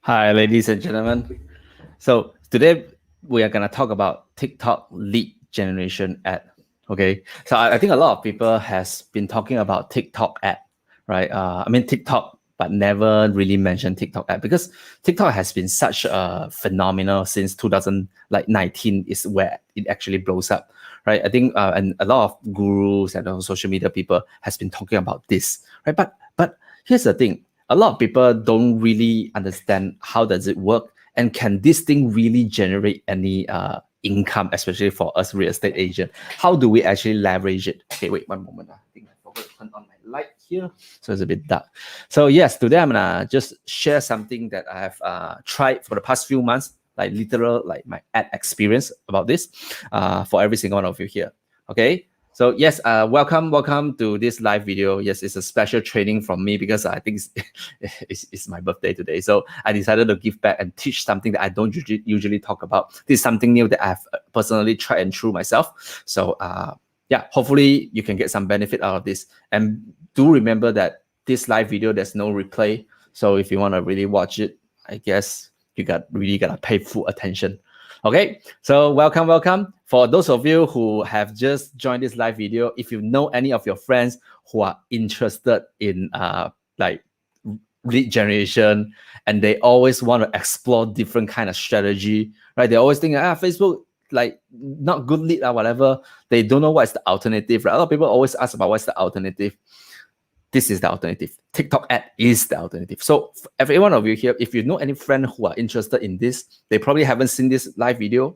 Hi, ladies and gentlemen. So today we are gonna talk about TikTok lead generation ad. Okay, so I think a lot of people has been talking about TikTok ad, right? I mean TikTok, but never really mentioned TikTok ad because TikTok has been such a phenomenal since 2019 is where it actually blows up, right? I think and a lot of gurus and also social media people has been talking about this, right? But here's the thing: a lot of people don't really understand how does it work and can this thing really generate any income, especially for us real estate agent. How do we actually leverage it? Okay, wait one moment. I think I forgot to turn on my light here, so it's a bit dark. So yes, today I'm gonna just share something that I have tried for the past few months, like literal like my ad experience about this, for every single one of you here. Okay, so yes, welcome to this live video. Yes, it's a special training from me because I think it's my birthday today. So I decided to give back and teach something that I don't usually talk about. This is something new that I've personally tried and true myself. So yeah, hopefully you can get some benefit out of this. And do remember that this live video, there's no replay. So if you want to really watch it, I guess you really gotta pay full attention. Okay, so welcome. For those of you who have just joined this live video, if you know any of your friends who are interested in like lead generation and they always want to explore different kind of strategy, right? They always think Facebook like not good lead or whatever. They don't know what's the alternative, right? A lot of people always ask about what's the alternative. This is the alternative. TikTok ad is the alternative. So every one of you here, if you know any friend who are interested in this, they probably haven't seen this live video,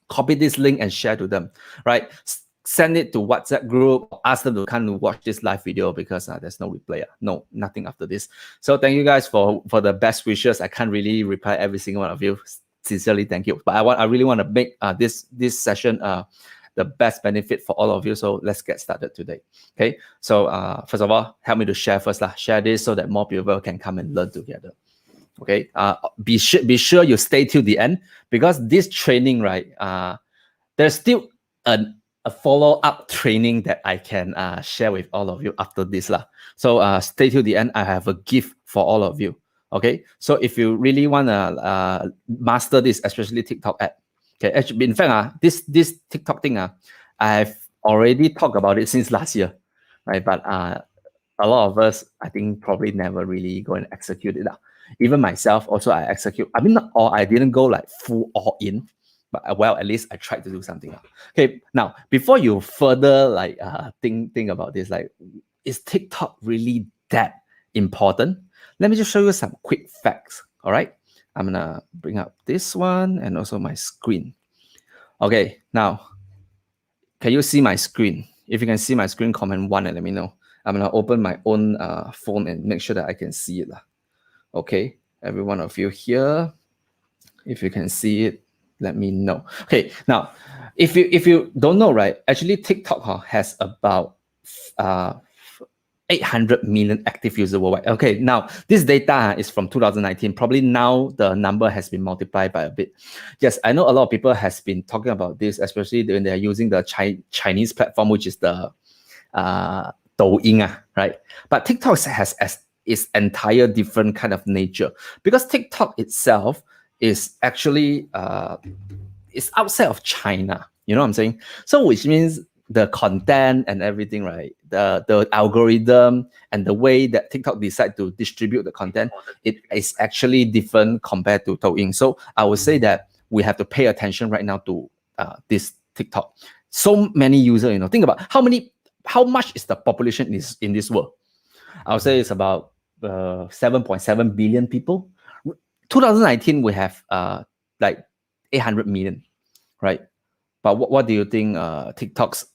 copy this link and share to them, right? Send it to WhatsApp group, ask them to come and watch this live video because there's no replay. No, nothing after this. So thank you guys for the best wishes. I can't really reply every single one of you. Sincerely, thank you. But I really want to make this session the best benefit for all of you. So let's get started today. Okay. So first of all, help me to share first. Share this so that more people can come and learn together. Okay. Be sure you stay till the end because this training, right? There's still a follow-up training that I can share with all of you after this lah. So stay till the end. I have a gift for all of you. Okay. So if you really wanna master this, especially TikTok ad. Okay. Actually, in fact, this TikTok thing, I've already talked about it since last year, right? But a lot of us, I think, probably never really go and execute it. Even myself, also I execute. I mean, not all. I didn't go like full all in, but well, at least I tried to do something. Okay, now before you further like think about this, like, is TikTok really that important? Let me just show you some quick facts. All right, I'm gonna bring up this one and also my screen. Okay, now can you see my screen? If you can see my screen, comment one and let me know. I'm gonna open my own phone and make sure that I can see it. Okay, every one of you here, if you can see it, let me know. Okay, now if you don't know, right? Actually, TikTok has about 800 million active users worldwide. Okay, now this data is from 2019. Probably now the number has been multiplied by a bit. Yes, I know a lot of people has been talking about this, especially when they're using the Chinese platform, which is the Douyin, right? But TikTok has its entire different kind of nature because TikTok itself is actually it's outside of China. You know what I'm saying? So which means the content and everything, right? The algorithm and the way that TikTok decide to distribute the content, it is actually different compared to Douyin. So I would say that we have to pay attention right now to this TikTok. So many users, think about how much is the population in this world. I would say it's about 7.7 billion people. 2019 we have like 800 million, right? But what do you think TikTok's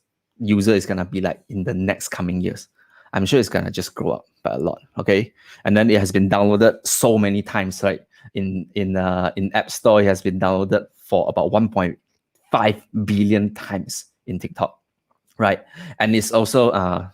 user is gonna be like in the next coming years? I'm sure it's gonna just grow up by a lot. Okay, and then it has been downloaded so many times, right? In App Store, it has been downloaded for about 1.5 billion times in TikTok, right? And it's also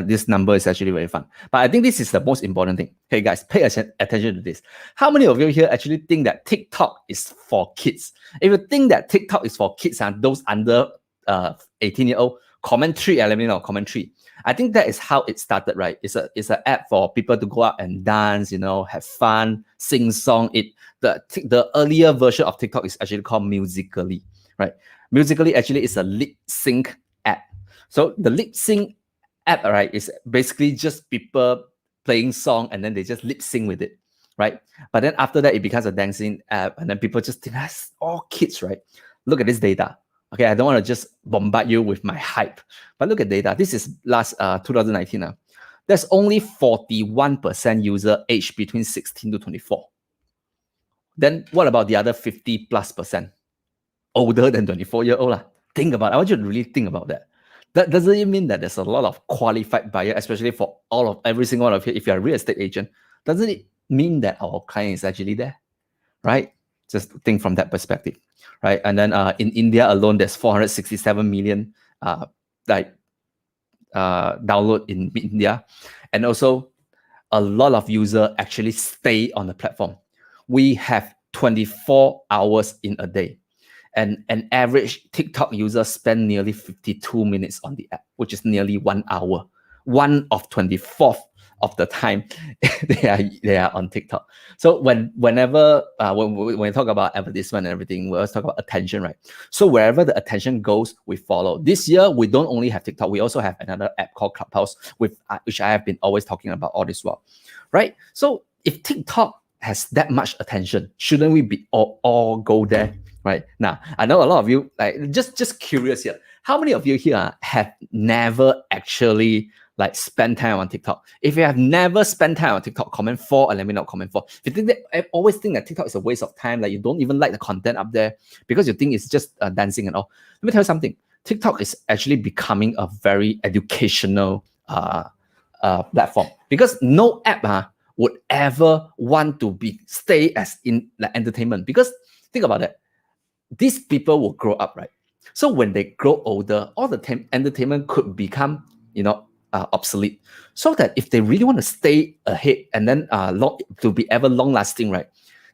this number is actually very fun. But I think this is the most important thing. Okay, guys, pay attention to this. How many of you here actually think that TikTok is for kids? If you think that TikTok is for kids and those under 18-year-old, Commentary, let me know, Commentary. I think that is how it started, right? It's an app for people to go out and dance, have fun, sing song. The earlier version of TikTok is actually called Musical.ly, right? Musical.ly actually is a lip sync app. So the lip sync app, right, is basically just people playing song and then they just lip sync with it, right? But then after that, it becomes a dancing app, and then people just think that's all kids, right? Look at this data. Okay, I don't want to just bombard you with my hype, but look at data. This is last 2019. There's only 41% user aged between 16 to 24. Then what about the other 50+% older than 24-year-old? Think about it. I want you to really think about that. That doesn't mean that there's a lot of qualified buyer, especially for every single one of you. If you're a real estate agent, doesn't it mean that our client is actually there, right? Just think from that perspective, right? And then in India alone, there's 467 million download in India, and also a lot of users actually stay on the platform. We have 24 hours in a day, and an average TikTok user spend nearly 52 minutes on the app, which is nearly 1 hour. 1/24 of the time they are on TikTok. So whenever when we talk about advertisement and everything, we always talk about attention, right? So wherever the attention goes, we follow. This year we don't only have TikTok, we also have another app called Clubhouse, with which I have been always talking about all this while, right? So if TikTok has that much attention, shouldn't we be all go there, right? Now I know a lot of you just curious here. How many of you here have never actually spend time on TikTok? If you have never spent time on TikTok, comment 4 and let me know comment 4. If you think that, I always think that TikTok is a waste of time, you don't even like the content up there because you think it's just dancing and all. Let me tell you something. TikTok is actually becoming a very educational platform, because no app would ever want to stay as in entertainment. Because think about it, these people will grow up, right? So when they grow older, all the entertainment could become, obsolete. So that if they really want to stay ahead and then to be ever long lasting, right,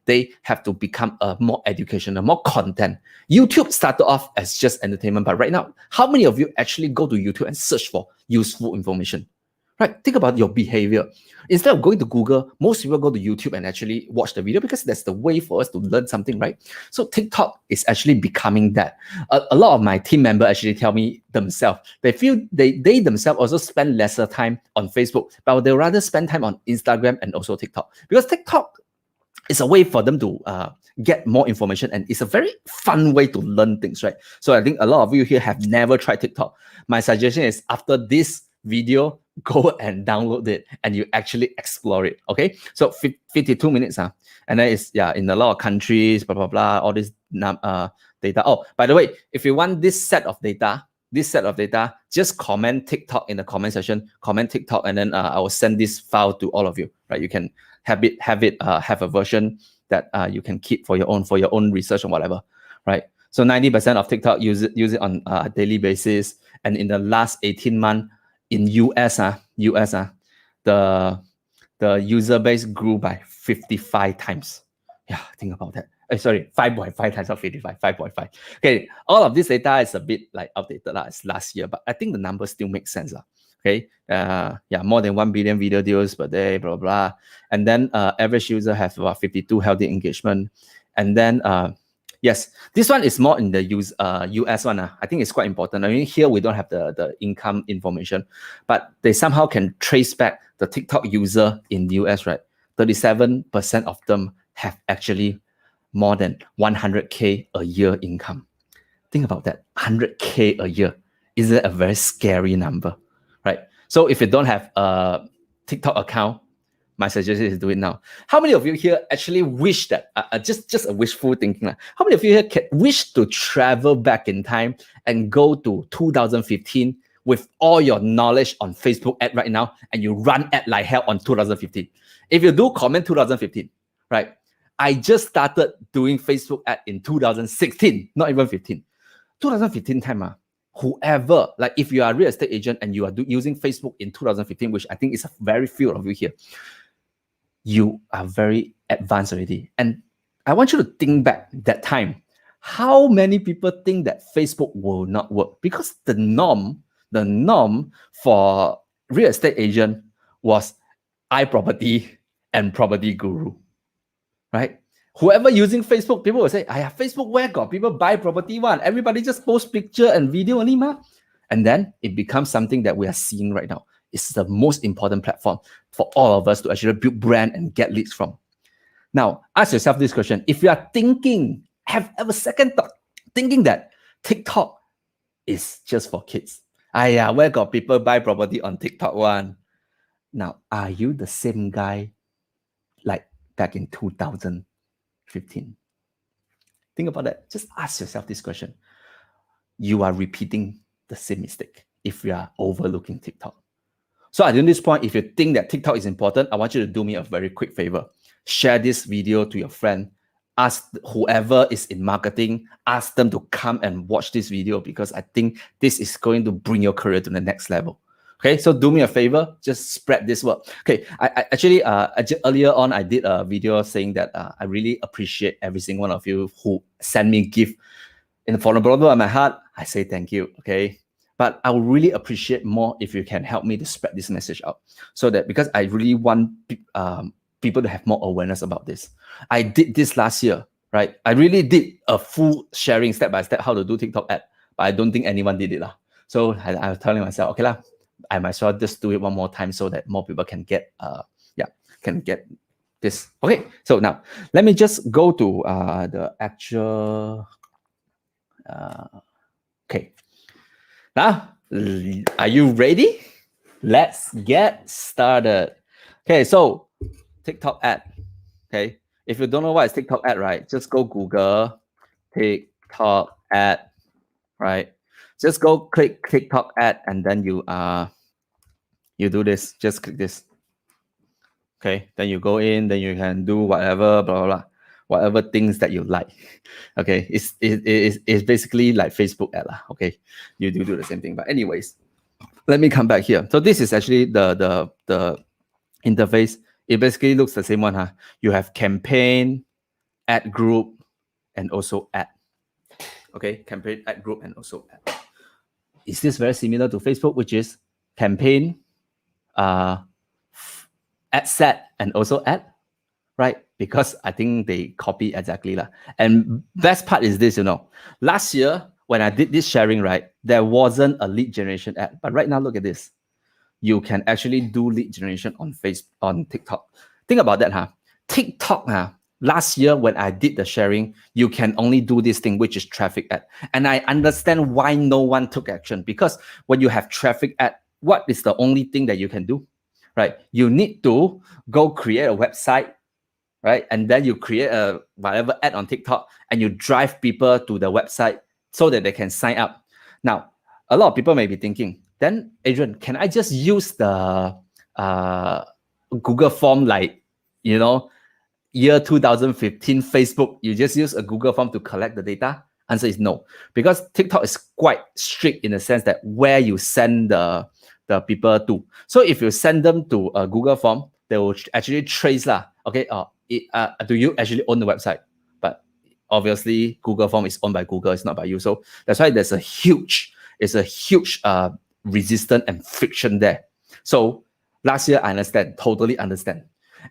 they have to become more educational, more content. YouTube started off as just entertainment, but right now, how many of you actually go to YouTube and search for useful information? Right? Think about your behavior. Instead of going to Google, most people go to YouTube and actually watch the video because that's the way for us to learn something, right? So TikTok is actually becoming that. A lot of my team members actually tell me themselves, they feel they themselves also spend lesser time on Facebook, but they rather spend time on Instagram and also TikTok, because TikTok is a way for them to get more information, and it's a very fun way to learn things, right? So I think a lot of you here have never tried TikTok. My suggestion is, after this video, go and download it and you actually explore it. Okay, so 52 minutes, and then it's in a lot of countries, blah blah blah, all this data. Oh, by the way, if you want this set of data, just comment TikTok in the comment section, comment TikTok, and then I will send this file to all of you, right? You can have a version that you can keep for your own research or whatever, right? So 90% of TikTok use it on a daily basis, and in the last 18 months in US, the user base grew by 55 times. Yeah, think about that. Sorry, 5.5 times of 55, 5.5. Okay, all of this data is a bit outdated. It's last year, but I think the numbers still make sense. Okay, more than 1 billion video views per day, blah, blah. And then average user has about 52 healthy engagement. And then, yes, this one is more in the US one. I think it's quite important. I mean, here we don't have the income information, but they somehow can trace back the TikTok user in the US, right? 37% of them have actually more than 100K a year income. Think about that, 100K a year. Is it a very scary number, right? So if you don't have a TikTok account, my suggestion is do it now. How many of you here actually wish that, just a wishful thinking, how many of you here wish to travel back in time and go to 2015 with all your knowledge on Facebook ad right now, and you run ad like hell on 2015? If you do, comment 2015, right? I just started doing Facebook ad in 2016, not even 15. 2015 time, whoever, if you are a real estate agent and you are using Facebook in 2015, which I think is a very few of you here, you are very advanced already. And I want you to think back that time. How many people think that Facebook will not work? Because the norm the norm for real estate agent was iProperty and Property Guru, right? Whoever using Facebook, people will say, Facebook where got people buy property one? Everybody just post picture and video only, ma. And then it becomes something that we are seeing right now. It's the most important platform for all of us to actually build brand and get leads from. Now, ask yourself this question. If you are thinking, have a second thought, thinking that TikTok is just for kids. Where got people buy property on TikTok one? Now, are you the same guy like back in 2015? Think about that. Just ask yourself this question. You are repeating the same mistake if you are overlooking TikTok. So at this point, if you think that TikTok is important, I want you to do me a very quick favor. Share this video to your friend. Ask whoever is in marketing, ask them to come and watch this video, because I think this is going to bring your career to the next level. Okay, so do me a favor, just spread this word. Okay, I actually, earlier on, I did a video saying that I really appreciate every single one of you who send me gift in the bottom of my heart. I say thank you, okay? But I would really appreciate more if you can help me to spread this message out, so that, because I really want people to have more awareness about this. I did this last year, right? I really did a full sharing step by step how to do TikTok ad, but I don't think anyone did it lah. So I was telling myself, okay lah, I might as well just do it one more time so that more people can get this. Okay, so now let me just go to the actual. Okay, now are you ready? Let's get started. Okay, so TikTok ad. Okay, if you don't know what is TikTok ad, right, just go Google TikTok ad, right? Just go click TikTok ad, and then you do this. Just click this. Okay, then you go in, then you can do whatever, blah blah blah, whatever things that you like. Okay, it's basically like Facebook ad lah. Okay, you do the same thing. But anyways, let me come back here. So this is actually the interface. It basically looks the same one, huh? You have campaign, ad group, and also ad. Okay, campaign, ad group, and also ad. Is this very similar to Facebook, which is campaign, ad set, and also ad, right? Because I think they copy exactly lah. And best part is this, last year when I did this sharing, right, there wasn't a lead generation ad, but right now look at this. You can actually do lead generation on TikTok. Think about that, huh? TikTok, last year when I did the sharing, you can only do this thing, which is traffic ad. And I understand why no one took action, because when you have traffic ad, what is the only thing that you can do, right? You need to go create a website, right? And then you create a whatever ad on TikTok, and you drive people to the website so that they can sign up. Now, a lot of people may be thinking, then Adrian, can I just use the Google form like, year 2015 Facebook, you just use a Google form to collect the data? Answer is no, because TikTok is quite strict in the sense that where you send the people to. So if you send them to a Google form, they will actually trace lah. Okay, do you actually own the website? But obviously Google form is owned by Google, it's not by you. So that's why there's a huge resistance and friction there. So last year, I understand, totally understand.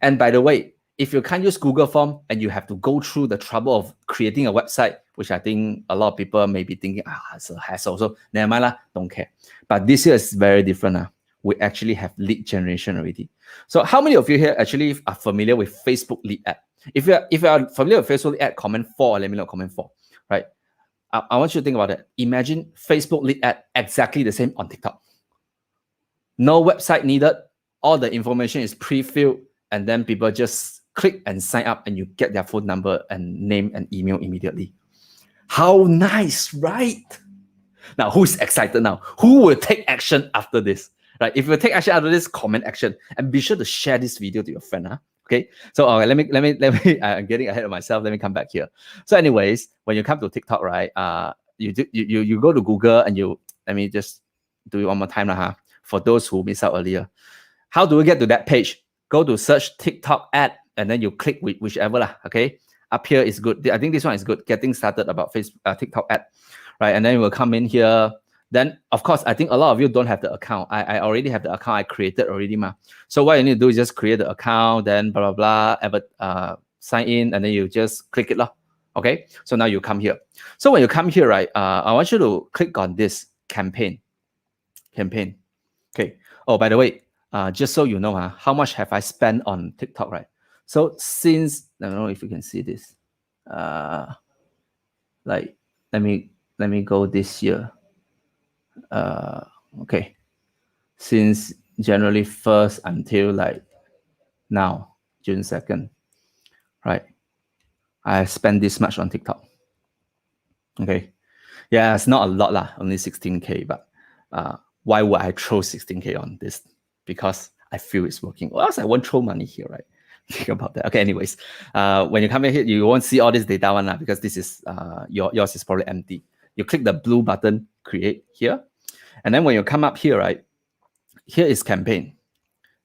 And by the way, if you can't use Google form and you have to go through the trouble of creating a website, which I think a lot of people may be thinking, it's a hassle. So never mind lah, don't care. But this year is very different. We actually have lead generation already. So how many of you here actually are familiar with Facebook lead ad? If you are familiar with Facebook lead ad, comment 4, let me know, comment 4, right? I want you to think about it. Imagine Facebook lead ad exactly the same on TikTok. No website needed. All the information is pre-filled, and then people just click and sign up, and you get their phone number and name and email immediately. How nice, right? Now, who's excited now? Who will take action after this? Right? If you take action after this, comment action, and be sure to share this video to your friend. Okay, so let me. I'm getting ahead of myself. Let me come back here. So, anyways, when you come to TikTok, right? You go to Google and let me just do it one more time, for those who missed out earlier. How do we get to that page? Go to search TikTok ad, and then you click whichever lah. Okay, up here is good. I think this one is good. Getting started about TikTok ad, right? And then we'll come in here. Then of course, I think a lot of you don't have the account. I already have the account I created already, ma. So what you need to do is just create the account, then blah blah blah, sign in, and then you just click it, lah. Okay. So now you come here. So when you come here, right, I want you to click on this campaign. Okay. Oh, by the way, just so you know, how much have I spent on TikTok, right? So since, I don't know if you can see this, like let me go this year. Okay, since January 1st until like now, June 2nd, right? I spent this much on TikTok. Okay, yeah, it's not a lot lah, only 16K, but why would I throw 16K on this? Because I feel it's working. Or else I won't throw money here, right? Think about that. Okay, anyways, when you come in here, you won't see all this data one lah, because this is yours is probably empty. You click the blue button, create here. And then when you come up here, right, here is campaign.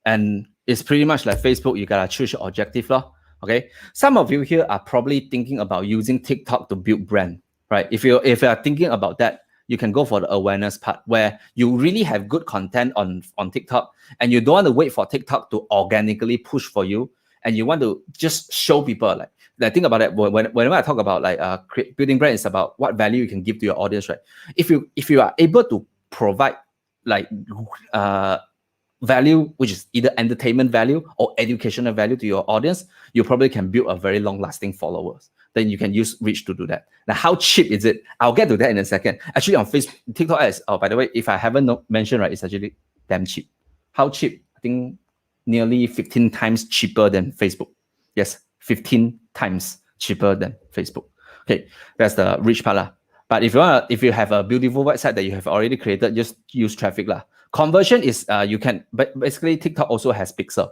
And it's pretty much like Facebook. You gotta choose your objective, lah. Okay. Some of you here are probably thinking about using TikTok to build brand, right? If you are thinking about that, you can go for the awareness part where you really have good content on TikTok, and you don't want to wait for TikTok to organically push for you, and you want to just show people like think about it. Whenever I talk about like building brand, it's about what value you can give to your audience, right? If you are able to provide like value, which is either entertainment value or educational value to your audience, you probably can build a very long-lasting followers. Then you can use reach to do that. Now, how cheap is it? I'll get to that in a second. Actually, on Facebook, TikTok ads, oh, by the way, if I haven't mentioned, right, it's actually damn cheap. How cheap? I think nearly 15 times cheaper than Facebook. Yes, 15 times cheaper than Facebook. Okay, that's the reach part lah. But if you have a beautiful website that you have already created, just use traffic lah. Conversion is you can, but basically TikTok also has pixel.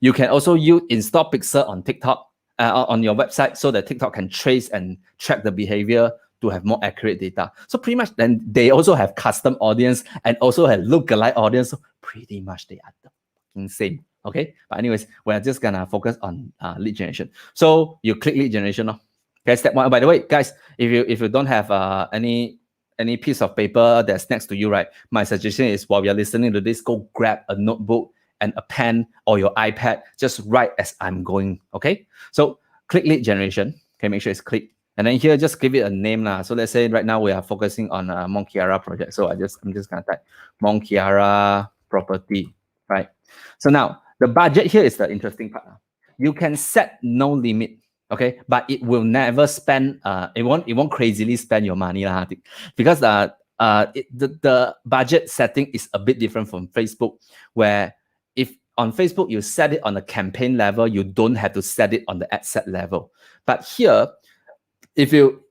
You can also install pixel on TikTok on your website, so that TikTok can trace and track the behavior to have more accurate data. So pretty much, then they also have custom audience and also have lookalike audience. So pretty much they are the same. Okay, but anyways, we're just gonna focus on lead generation. So you click lead generation. Okay, step one. By the way, guys, if you don't have any piece of paper that's next to you, right, my suggestion is while you're listening to this, go grab a notebook and a pen or your iPad, just write as I'm going. Okay, so click lead generation. Okay, make sure it's click, and then here just give it a name lah. So let's say right now we are focusing on Mont Kiara project. So I'm just gonna type Mont Kiara property, right? So now the budget here is the interesting part. You can set no limit. Okay, but it will never spend. It won't crazily spend your money lah, because the budget setting is a bit different from Facebook, where if on Facebook you set it on the campaign level, you don't have to set it on the ad set level. But here, if you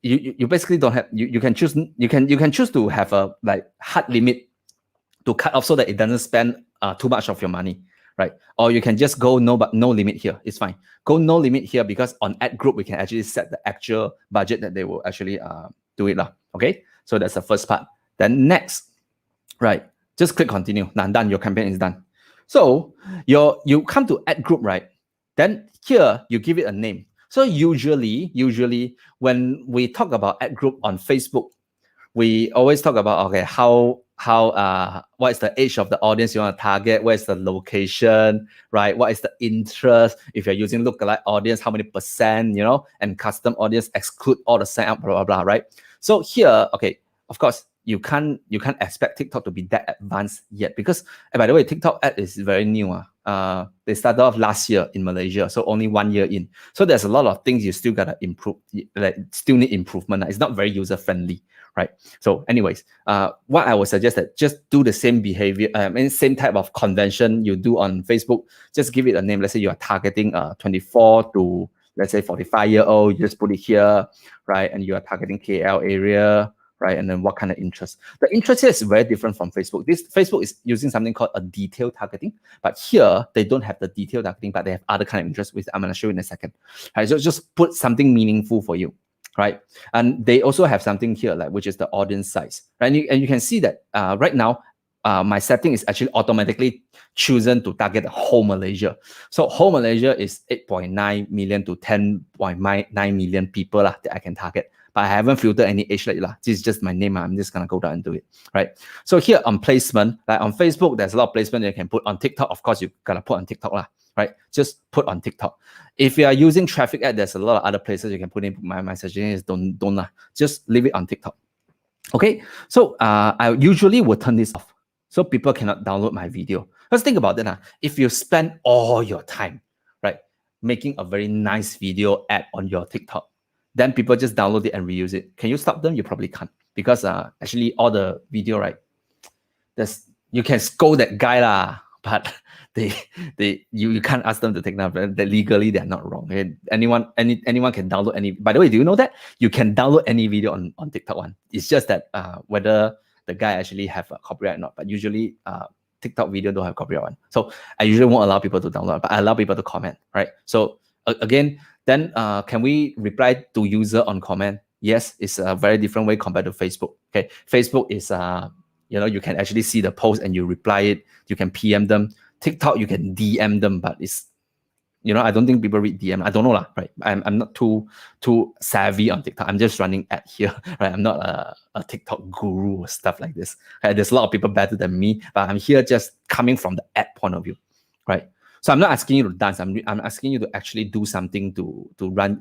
basically don't have, you can choose to have a like hard limit to cut off so that it doesn't spend too much of your money. Right? Or you can just go no limit here. It's fine. Go no limit here, because on ad group, we can actually set the actual budget that they will actually do it. Okay? So that's the first part. Then next, right? Just click continue. Now done. Your campaign is done. So you come to ad group, right? Then here you give it a name. So usually when we talk about ad group on Facebook, we always talk about, okay, what is the age of the audience you want to target? Where is the location, right? What is the interest? If you're using lookalike audience, how many percent, and custom audience, exclude all the sign up, blah, blah, blah, right? So here, okay, of course, you can't expect TikTok to be that advanced yet, because, by the way, TikTok ad is very new. They started off last year in Malaysia, so only 1 year in. So there's a lot of things you still gotta improve, like still need improvement. It's not very user friendly, right? So anyways, what I would suggest that just do the same behavior, same type of convention you do on Facebook. Just give it a name. Let's say you are targeting 24 to, let's say, 45-year-old. You just put it here, right? And you are targeting KL area, right? And then what kind of interest? The interest here is very different from Facebook. Facebook is using something called a detailed targeting, but here they don't have the detailed targeting, but they have other kind of interest, which I'm going to show you in a second. Right? So just put something meaningful for you, right? And they also have something here, like, which is the audience size, right? And you can see that right now, my setting is actually automatically chosen to target the whole Malaysia. So whole Malaysia is 8.9 million to 10.9 million people that I can target. but I haven't filtered any age like that. This is just my name. I'm just gonna go down and do it, right? So here on placement, like on Facebook, there's a lot of placement you can put. On TikTok, of course, you gotta put on TikTok lah, right? Just put on TikTok. If you are using traffic ad, there's a lot of other places you can put in. My suggestion is don't lah. Just leave it on TikTok. Okay, so I usually will turn this off so people cannot download my video. Let's think about it. If you spend all your time, right, making a very nice video ad on your TikTok, then people just download it and reuse it. Can you stop them? You probably can't, because actually all the video, right, you can scold that guy lah, but you can't ask them to take down. Legally they're not wrong. Okay? Anyone can download any. By the way, do you know that you can download any video on TikTok one? It's just that whether the guy actually have a copyright or not. But usually TikTok video don't have copyright one. So I usually won't allow people to download, but I allow people to comment, right? So again, then can we reply to user on comment? Yes, it's a very different way compared to Facebook. Okay, Facebook is you can actually see the post and you reply it. You can PM them. TikTok you can DM them, but it's I don't think people read DM. I don't know lah, right? I'm not too savvy on TikTok. I'm just running ad here, right? I'm not a TikTok guru or stuff like this. Right? There's a lot of people better than me, but I'm here just coming from the ad point of view, right? So I'm not asking you to dance. I'm asking you to actually do something to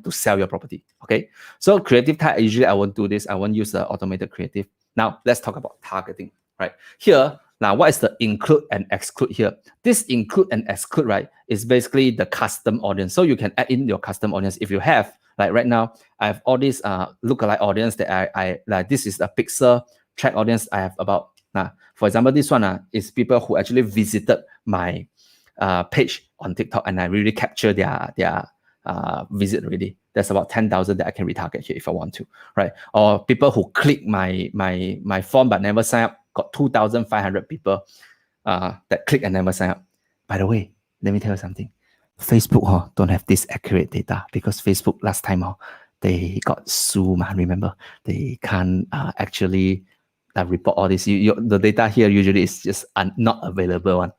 sell your property. Okay. So creative tag, usually I won't do this. I won't use the automated creative. Now let's talk about targeting, right? Here, now what is the include and exclude here? This include and exclude, right, is basically the custom audience. So you can add in your custom audience if you have. Like right now, I have all these lookalike audience that I like. This is a pixel track audience. I have about for example, this one is people who actually visited my page on TikTok, and I really capture their visit already. There's about 10,000 that I can retarget here if I want to, right? Or people who click my form but never sign up. Got 2,500 people that click and never sign up. By the way, let me tell you something. Facebook don't have this accurate data, because Facebook last time they got sued. Remember, they can't actually report all this. The data here usually is just not available one.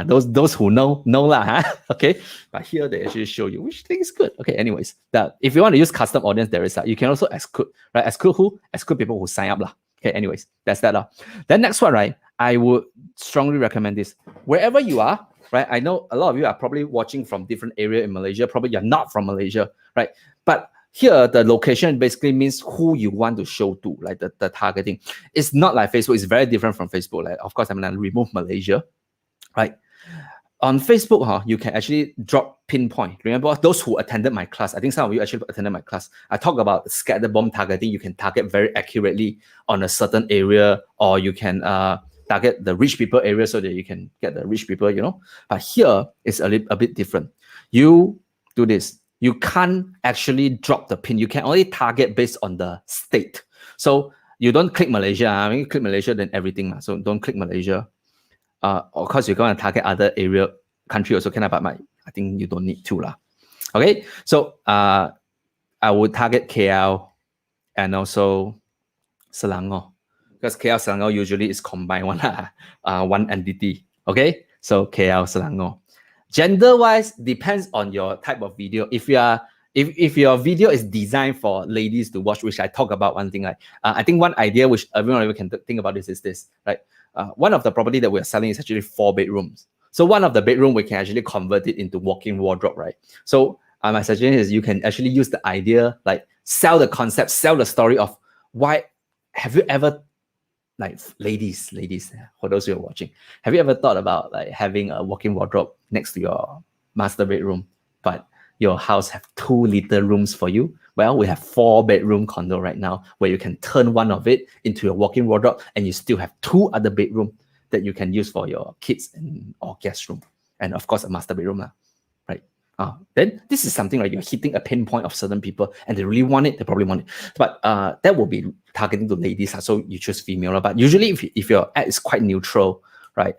Those who know lah. Okay, but here they actually show you which thing is good. Okay, anyways, if you want to use custom audience, there is you can also exclude, right? Exclude who? Exclude people who sign up lah. Okay, anyways, that's that. Then next one, right? I would strongly recommend this. Wherever you are, right? I know a lot of you are probably watching from different area in Malaysia. Probably you're not from Malaysia, right? But here, the location basically means who you want to show to, like the targeting. It's not like Facebook. It's very different from Facebook. Like, of course, I'm gonna remove Malaysia, right? On Facebook, you can actually drop pinpoint. Remember, those who attended my class, I think some of you actually attended my class. I talk about scatter bomb targeting. You can target very accurately on a certain area, or you can target the rich people area so that you can get the rich people, But here, it's a bit different. You do this. You can't actually drop the pin. You can only target based on the state. So you don't click Malaysia. I mean, you click Malaysia, then everything. So don't click Malaysia. Of course, you're going to target other country also, but I think you don't need to lah. Okay, so I would target KL and also Selangor, because KL Selangor usually is combined one entity. Okay, so KL Selangor. Gender wise, depends on your type of video. If your video is designed for ladies to watch, which I talk about one thing, like I think one idea which everyone can think about is this, right? One of the property that we're selling is actually 4 bedrooms. So one of the bedroom, we can actually convert it into walk-in wardrobe, right? So my suggestion is you can actually use the idea, like sell the concept, sell the story of why. Have you ever, like ladies, for those who are watching, have you ever thought about like having a walk-in wardrobe next to your master bedroom, but your house have 2 little rooms for you? Well, we have 4-bedroom condo right now where you can turn one of it into a walk-in wardrobe, and you still have 2 other bedrooms that you can use for your kids or guest room, and of course a master bedroom, right? Then this is something like you're hitting a pinpoint of certain people, and they really want it. They probably want it, but that will be targeting to ladies. So you choose female, but usually if your ad is quite neutral, right?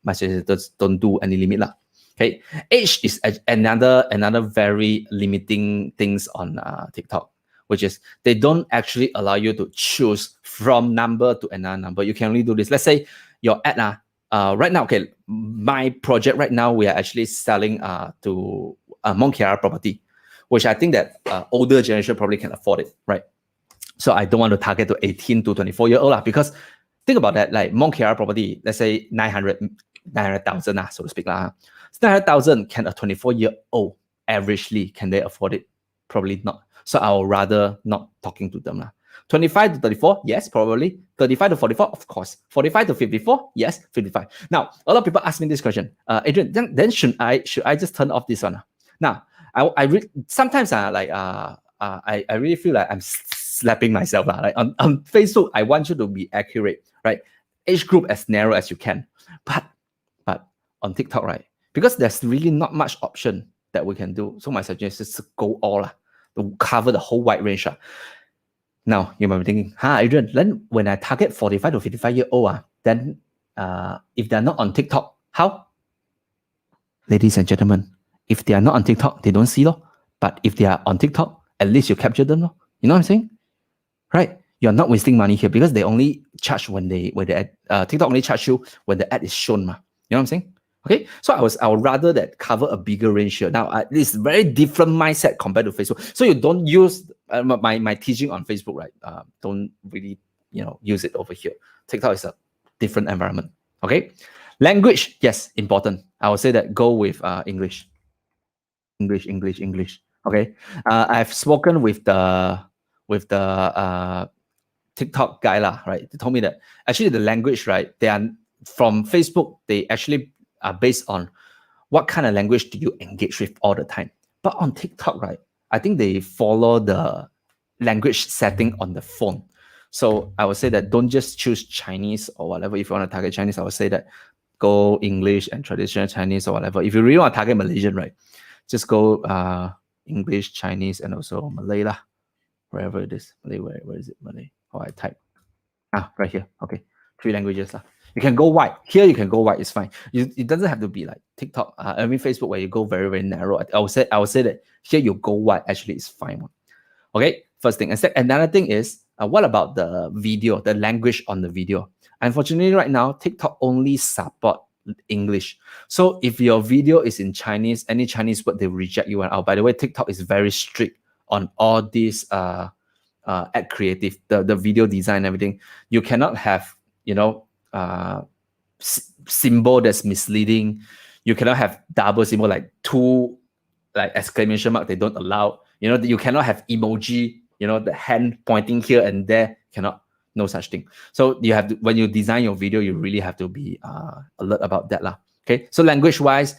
My suggestion don't do any limit lah. Okay, age is another very limiting things on TikTok, which is they don't actually allow you to choose from number to another number. You can only do this. Let's say your ad right now. Okay, my project right now, we are actually selling to Mont Kiara property, which I think that older generation probably can afford it, right? So I don't want to target to 18 to 24-year-old because think about that, like Mont KR property, let's say 900,000 so to speak. 900,000, can a 24-year-old averagely, can they afford it? Probably not. So I would rather not talking to them. 25 to 34, yes, probably. 35 to 44, of course. 45 to 54, yes, 55. Now, a lot of people ask me this question, Adrian, then should I just turn off this one? Now, I sometimes I really feel like I'm slapping myself. Like on Facebook, I want you to be accurate, right? Age group as narrow as you can. But on TikTok, right? Because there's really not much option that we can do. So my suggestion is to go all to cover the whole wide range. Now you might be thinking, Adrian, then when I target 45 to 55-year-old, then if they're not on TikTok, how? Ladies and gentlemen, if they are not on TikTok, they don't see lo. But if they are on TikTok, at least you capture them lo. You know what I'm saying? Right? You're not wasting money here because they only charge when the ad, TikTok only charge you when the ad is shown. You know what I'm saying? Okay, so I would rather that cover a bigger range here. Now, it's very different mindset compared to Facebook. So you don't use my teaching on Facebook, right? Don't really use it over here. TikTok is a different environment. Okay, language, yes, important. I would say that go with English. Okay, I've spoken with the TikTok guy right? They told me that actually the language, right? They are from Facebook. They actually are based on what kind of language do you engage with all the time. But on TikTok, right, I think they follow the language setting on the phone. So I would say that don't just choose Chinese or whatever. If you want to target Chinese, I would say that go English and traditional Chinese or whatever. If you really want to target Malaysian, right, just go English, Chinese, and also Malay lah, wherever it is. Malay, where is it? Malay. Oh, I type. Right here. Okay, 3 languages lah. You can go wide. Here you can go wide. It's fine. It doesn't have to be like TikTok. Facebook where you go very, very narrow. I would say that here you go wide. Actually, it's fine. Okay, first thing. And another thing is, what about the video, the language on the video? Unfortunately, right now, TikTok only support English. So if your video is in Chinese, any Chinese word, they reject you. And by the way, TikTok is very strict on all these ad creative, the video design, everything. You cannot have, symbol that's misleading. You cannot have double symbol like 2 like exclamation mark. They don't allow. You cannot have emoji. The hand pointing here and there. Cannot. No such thing. So you have to, when you design your video, you really have to be alert about that lah. Okay. So language wise,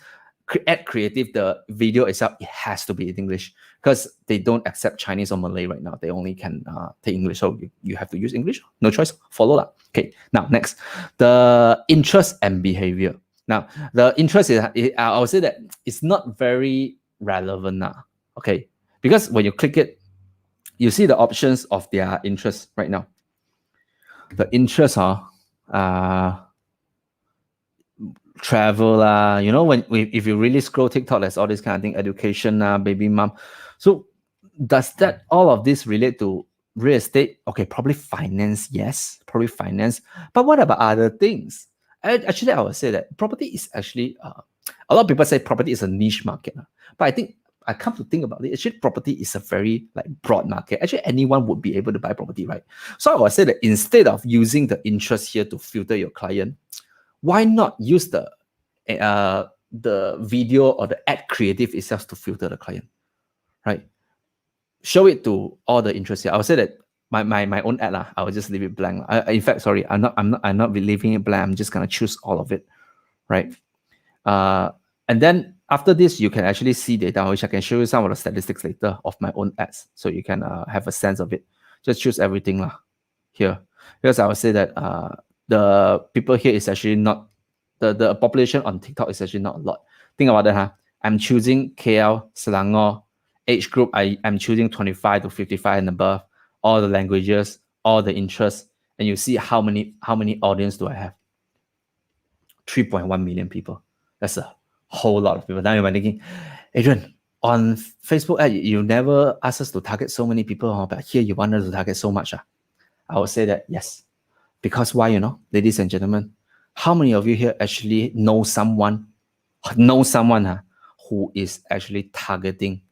ad creative, the video itself, it has to be in English because they don't accept Chinese or Malay right now. They only can take English. So you have to use English. No choice. Follow that. Okay. Now, next, the interest and behavior. Now, the interest is, I would say that it's not very relevant now. Okay. Because when you click it, you see the options of their interest right now. The interest travel if you really scroll TikTok, there's all this kind of thing, education baby mom. So does that all of this relate to real estate? Okay, probably finance. Yes, probably finance. But what about other things? Actually, I would say that property is actually a lot of people say property is a niche market, but I think I come to think about it, actually property is a very broad market. Actually, anyone would be able to buy property, right? So I would say that instead of using the interest here to filter your client, why not use the video or the ad creative itself to filter the client, right? Show it to all the interest here. I would say that my own ad I will just leave it blank. In fact, sorry, I'm not leaving it blank. I'm just gonna choose all of it, right? And then after this, you can actually see data, which I can show you some of the statistics later of my own ads, so you can have a sense of it. Just choose everything here, because I would say that the people here is actually not the population on TikTok is actually not a lot. Think about that, I'm choosing KL, Selangor, age group. I'm choosing 25 to 55 and above. All the languages, all the interests, and you see how many audience do I have? 3.1 million people. That's a whole lot of people. Now you're thinking, Adrian, on Facebook ad, you never ask us to target so many people, but here you want us to target so much. I would say that yes, because why? Ladies and gentlemen, how many of you here actually know someone who is actually targeting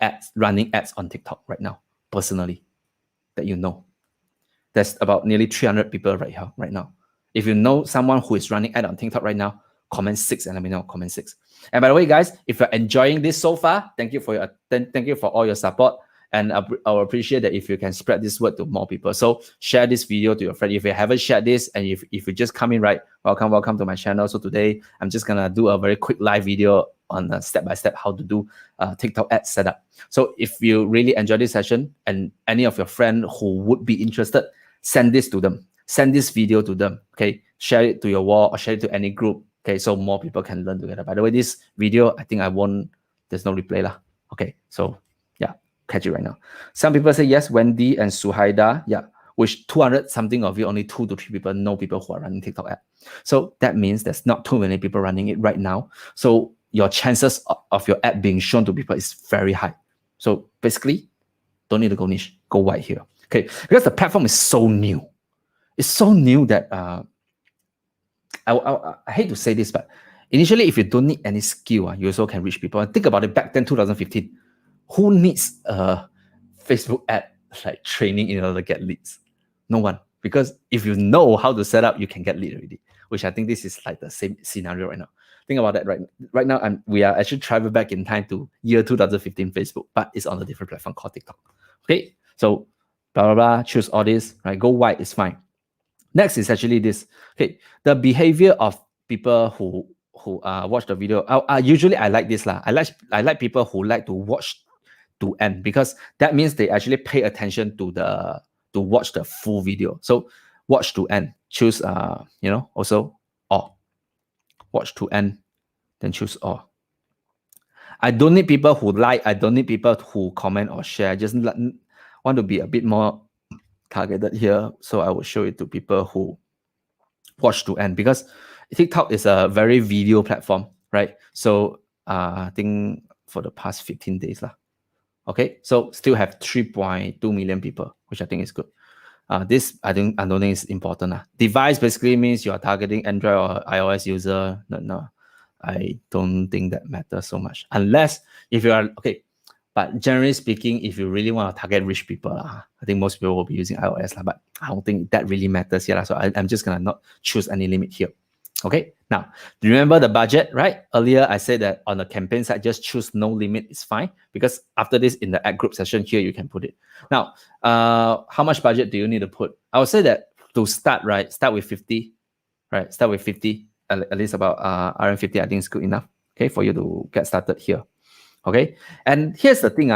ads, running ads on TikTok right now, personally, that you know? There's about nearly 300 people right here, right now. If you know someone who is running ad on TikTok right now, comment 6 and let me know. Comment 6. And by the way, guys, if you're enjoying this so far, thank you for all your support. And I'll appreciate that if you can spread this word to more people. So share this video to your friend. If you haven't shared this, and if you just come in, right, welcome to my channel. So today I'm just gonna do a very quick live video on step-by-step how to do TikTok ad setup. So if you really enjoy this session and any of your friends who would be interested, send this to them. Send this video to them. Okay, share it to your wall or share it to any group. Okay, so more people can learn together. By the way, this video, I think there's no replay lah. Okay, so yeah, catch it right now. Some people say yes, Wendy and Suhaida. Yeah, which 200 something of you, only 2 to 3 people know people who are running TikTok ad. So that means there's not too many people running it right now. So your chances of your ad being shown to people is very high. So basically, don't need to go niche, go wide here. Okay, because the platform is so new. It's so new that I hate to say this, but initially, if you don't need any skill, you also can reach people. And think about it, back then, 2015, who needs a Facebook ad like training in order to get leads? No one. Because if you know how to set up, you can get lead already, which I think this is like the same scenario right now. Think about that right now. We are actually traveling back in time to year 2015 Facebook, but it's on a different platform called TikTok. Okay, so blah, blah, blah, choose all this, right? Go wide is fine. Next is actually this. Okay, the behavior of people who watch the video. Usually I like this lah. I like people who like to watch to end, because that means they actually pay attention to watch the full video. So watch to end. Choose also all. Watch to end, then choose all. I don't need people who like. I don't need people who comment or share. I just want to be a bit more targeted here, so I will show it to people who watch to end, because TikTok is a very video platform, right? So I think for the past 15 days lah. Okay, so still have 3.2 million people, which I think is good. This I don't think is important lah. Device basically means you are targeting Android or iOS user. No, I don't think that matters so much, unless if you are okay. But generally speaking, if you really want to target rich people, I think most people will be using iOS, but I don't think that really matters here. So I'm just going to not choose any limit here. Okay, now, remember the budget, right? Earlier, I said that on the campaign side, just choose no limit is fine, because after this, in the ad group session here, you can put it. Now, how much budget do you need to put? I would say that to start, right, start with 50, right? Start with 50, at least about RM50, I think is good enough, okay, for you to get started here. Okay, and here's the thing,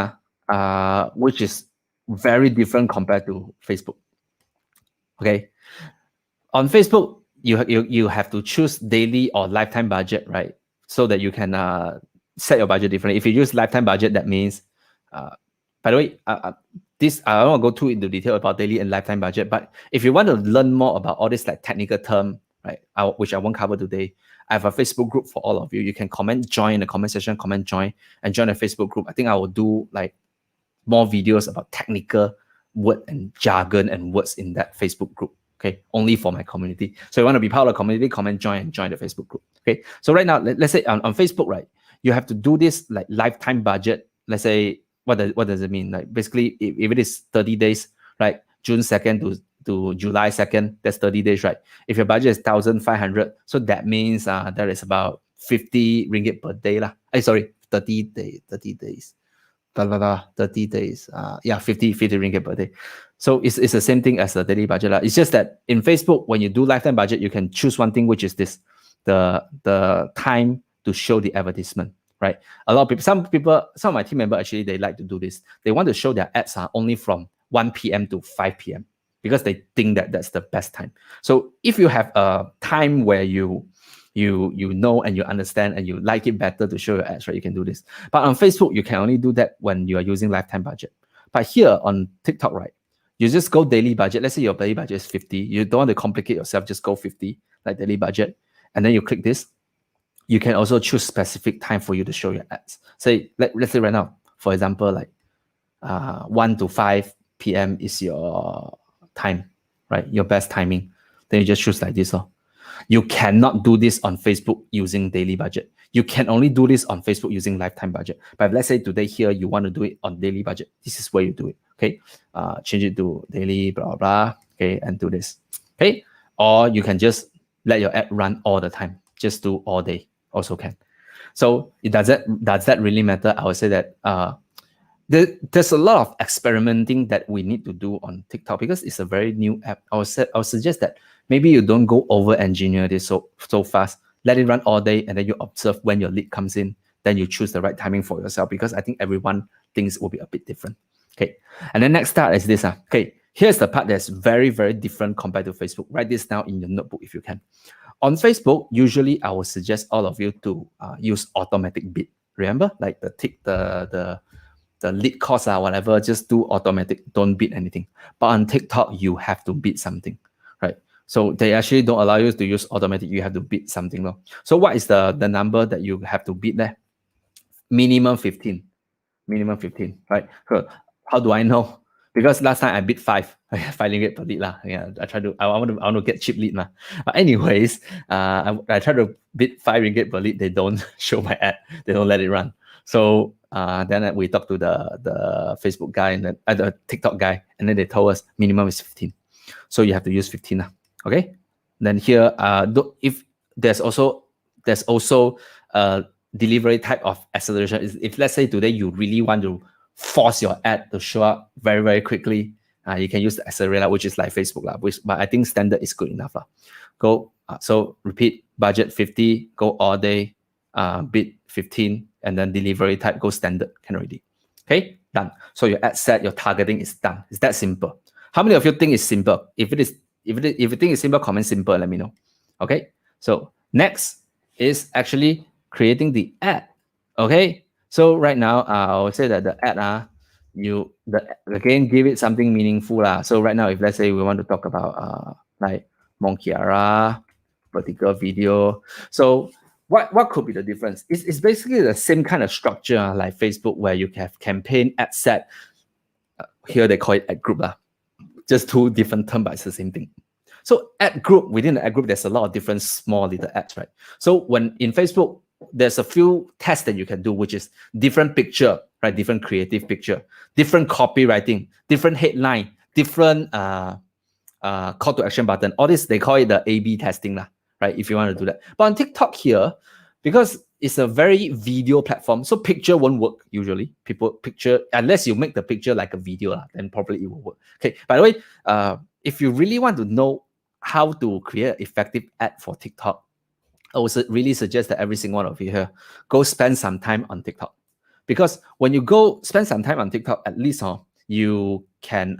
which is very different compared to Facebook. Okay, on Facebook, you have to choose daily or lifetime budget, right? So that you can set your budget differently. If you use lifetime budget, that means, by the way, this I don't want to go too into detail about daily and lifetime budget. But if you want to learn more about all this like technical term, right, which I won't cover today, I have a Facebook group for all of you. You can join in the comment section, join the Facebook group. I think I will do like more videos about technical word and jargon and words in that Facebook group. Okay, only for my community. So you want to be part of the community, join the Facebook group. Okay, so right now, let's say on Facebook, right, you have to do this like lifetime budget. Let's say, what does it mean? Like basically, if it is 30 days, right, June 2nd to July 2nd, that's 30 days, right? If your budget is 1,500, so that means there is about 50 ringgit per day lah. 30 days. 30 days. 50 ringgit per day. So it's the same thing as the daily budget lah. It's just that in Facebook, when you do lifetime budget, you can choose one thing, which is this, the time to show the advertisement, right? A lot of people, some of my team members actually, they like to do this. They want to show their ads only from 1 p.m. to 5 p.m. because they think that that's the best time. So if you have a time where you know and you understand and you like it better to show your ads, right, you can do this. But on Facebook, you can only do that when you are using lifetime budget. But here on TikTok, right, you just go daily budget. Let's say your daily budget is 50. You don't want to complicate yourself, just go 50, like daily budget. And then you click this. You can also choose specific time for you to show your ads. Say, let's say right now, for example, like 1 to 5 p.m. is your time, right? Your best timing. Then you just choose like this. You cannot do this on Facebook using daily budget. You can only do this on Facebook using lifetime budget. But let's say today here, you want to do it on daily budget. This is where you do it, okay? Change it to daily, blah, blah, blah. okay, and do this, okay? Or you can just let your ad run all the time, just do all day, also can. So does that really matter? I would say that there's a lot of experimenting that we need to do on TikTok because it's a very new app. I would suggest that maybe you don't go over engineer this so fast. Let it run all day, and then you observe when your lead comes in. Then you choose the right timing for yourself, because I think everyone things will be a bit different. Okay, and then next start is this. Okay, here's the part that's very, very different compared to Facebook. Write this down in your notebook if you can. On Facebook, usually I would suggest all of you to use automatic bid. Remember, like the lead cost or whatever, just do automatic, don't bid anything. But on TikTok, you have to bid something, right? So they actually don't allow you to use automatic, you have to bid something. So what is the number that you have to bid there? Minimum 15, right? So how do I know? Because last time I bid 5 ringgit per lead lah. Yeah, I want to get cheap lead lah. But anyways, I try to bid 5 ringgit per lead. They don't show my ad. They don't let it run. So then we talked to the Facebook guy and the TikTok guy, and then they told us minimum is 15. So you have to use 15 lah. Okay. Then here, if there's also delivery type of acceleration. If let's say today you really want to force your ad to show up very, very quickly, you can use the accelerator, which is like Facebook lah. But I think standard is good enough lah. Go so repeat, budget 50, go all day, bid 15, and then delivery type go standard, can already. Okay, done. So your ad set, your targeting is done. It's that simple. How many of you think it's simple? If you think it's simple, comment simple. Let me know. Okay. So next is actually creating the ad. Okay. So right now, I would say that the ad, again, give it something meaningful. So right now, if let's say we want to talk about like Monkiara, vertical video. So what could be the difference? It's basically the same kind of structure like Facebook, where you have campaign, ad set. Here they call it ad group. Just two different terms, but it's the same thing. So ad group, within the ad group, there's a lot of different small little ads, right? So when in Facebook, there's a few tests that you can do, which is different picture, right? Different creative picture, different copywriting, different headline, different call to action button. All this, they call it the A/B testing, right? If you want to do that. But on TikTok here, because it's a very video platform, so picture won't work usually. Picture, unless you make the picture like a video, then probably it will work. Okay, by the way, if you really want to know how to create an effective ad for TikTok, I would really suggest that every single one of you here go spend some time on TikTok. Because when you go spend some time on TikTok, at least you can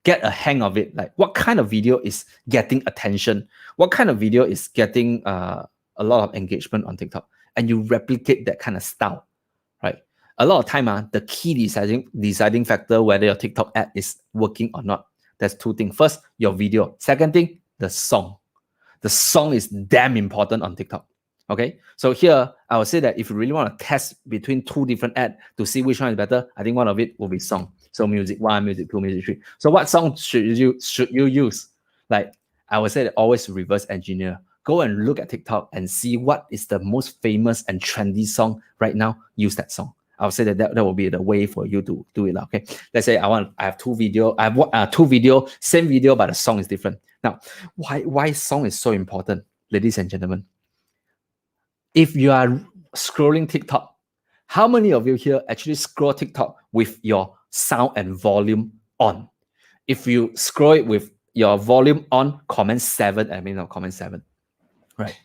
get a hang of it. Like what kind of video is getting attention? What kind of video is getting a lot of engagement on TikTok? And you replicate that kind of style, right? A lot of time, the key deciding factor whether your TikTok ad is working or not. There's two things. First, your video. Second thing, the song. The song is damn important on TikTok. Okay, so here I would say that if you really want to test between two different ads to see which one is better, I think one of it will be song. So music 1, music 2, music 3. So what song should you use? Like I would say that always reverse engineer. Go and look at TikTok and see what is the most famous and trendy song right now. Use that song. I would say that will be the way for you to do it. Okay, let's say I have two video, same video, but the song is different. Now, why song is so important, ladies and gentlemen? If you are scrolling TikTok, how many of you here actually scroll TikTok with your sound and volume on? If you scroll it with your volume on, comment 7. I mean, not comment 7, right?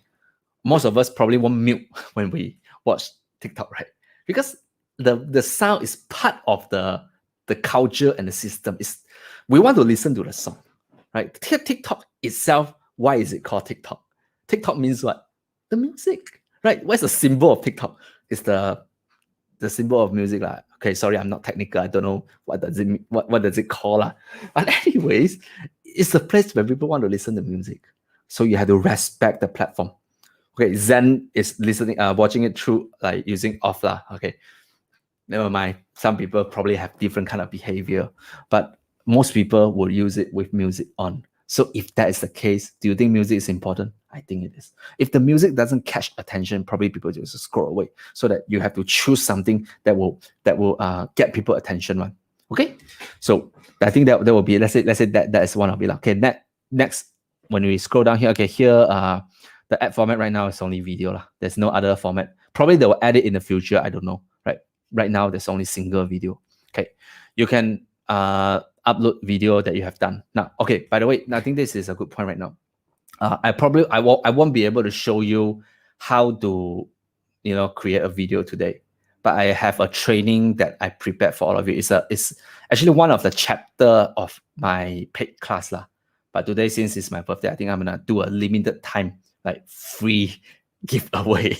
Most of us probably won't mute when we watch TikTok, right? Because the sound is part of the culture and the system. We want to listen to the song, right? TikTok itself, why is it called TikTok? TikTok means what? The music, right? What's the symbol of TikTok? It's the symbol of music. Okay, sorry, I'm not technical. I don't know what does it call. But anyways, it's a place where people want to listen to music. So you have to respect the platform. Okay, Zen is listening, watching it through like using off. Okay, never mind. Some people probably have different kind of behavior, but most people will use it with music on. So if that is the case, do you think music is important? I think it is. If the music doesn't catch attention, probably people just scroll away. So that you have to choose something that will get people attention. Okay, so I think that will be, let's say that is one of it. Okay, next when we scroll down here, okay, here the ad format right now is only video lah. There's no other format. Probably they will add it in the future. I don't know. Right now there's only single video. Okay, you can upload video that you have done. Now, okay, by the way, I think this is a good point right now. I won't be able to show you how to create a video today, but I have a training that I prepared for all of you. It's actually one of the chapter of my paid class lah. But today, since it's my birthday, I think I'm gonna do a limited time, like free giveaway.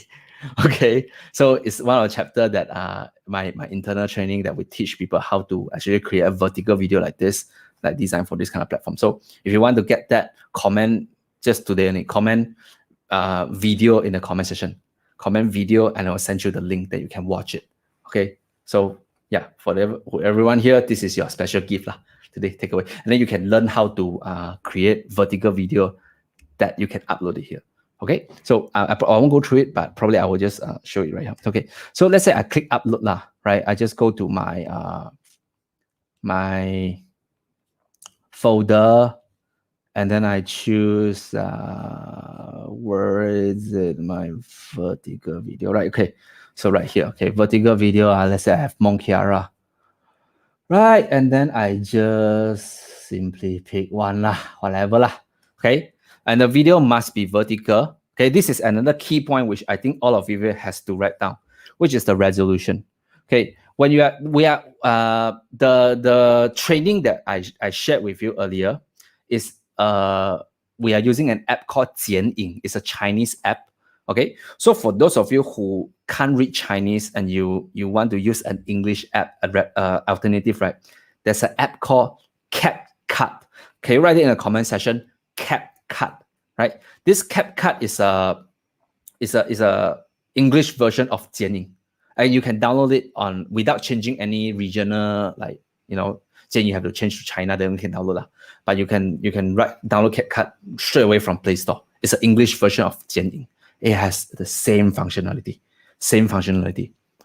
Okay, so it's one of the chapter that my internal training that we teach people how to actually create a vertical video like this, like design for this kind of platform. So if you want to get that, comment just today and comment video in the comment section. Comment video and I'll send you the link that you can watch it. Okay, so yeah, for everyone here, this is your special gift lah today, take away. And then you can learn how to create vertical video that you can upload it here. Okay, so I won't go through it, but probably I will just show it right here. Okay, so let's say I click upload lah, right? I just go to my my folder, and then I choose where is it, my vertical video, right? Okay, so right here, okay, vertical video. Let's say I have Monkiara, right? And then I just simply pick one lah, whatever lah. Okay. And the video must be vertical. Okay, this is another key point which I think all of you has to write down, which is the resolution. Okay, when the training that I shared with you earlier is we are using an app called Jianying. It's a Chinese app. Okay, so for those of you who can't read Chinese and you want to use an English app alternative, right? There's an app called CapCut. Can you write it in the comment section? CapCut, right? This CapCut is a English version of Jianying, and you can download it on without changing any regional, like Jianying you have to change to China, then you can download that. But you can download CapCut straight away from Play Store. It's an English version of Jianying. It has the same functionality.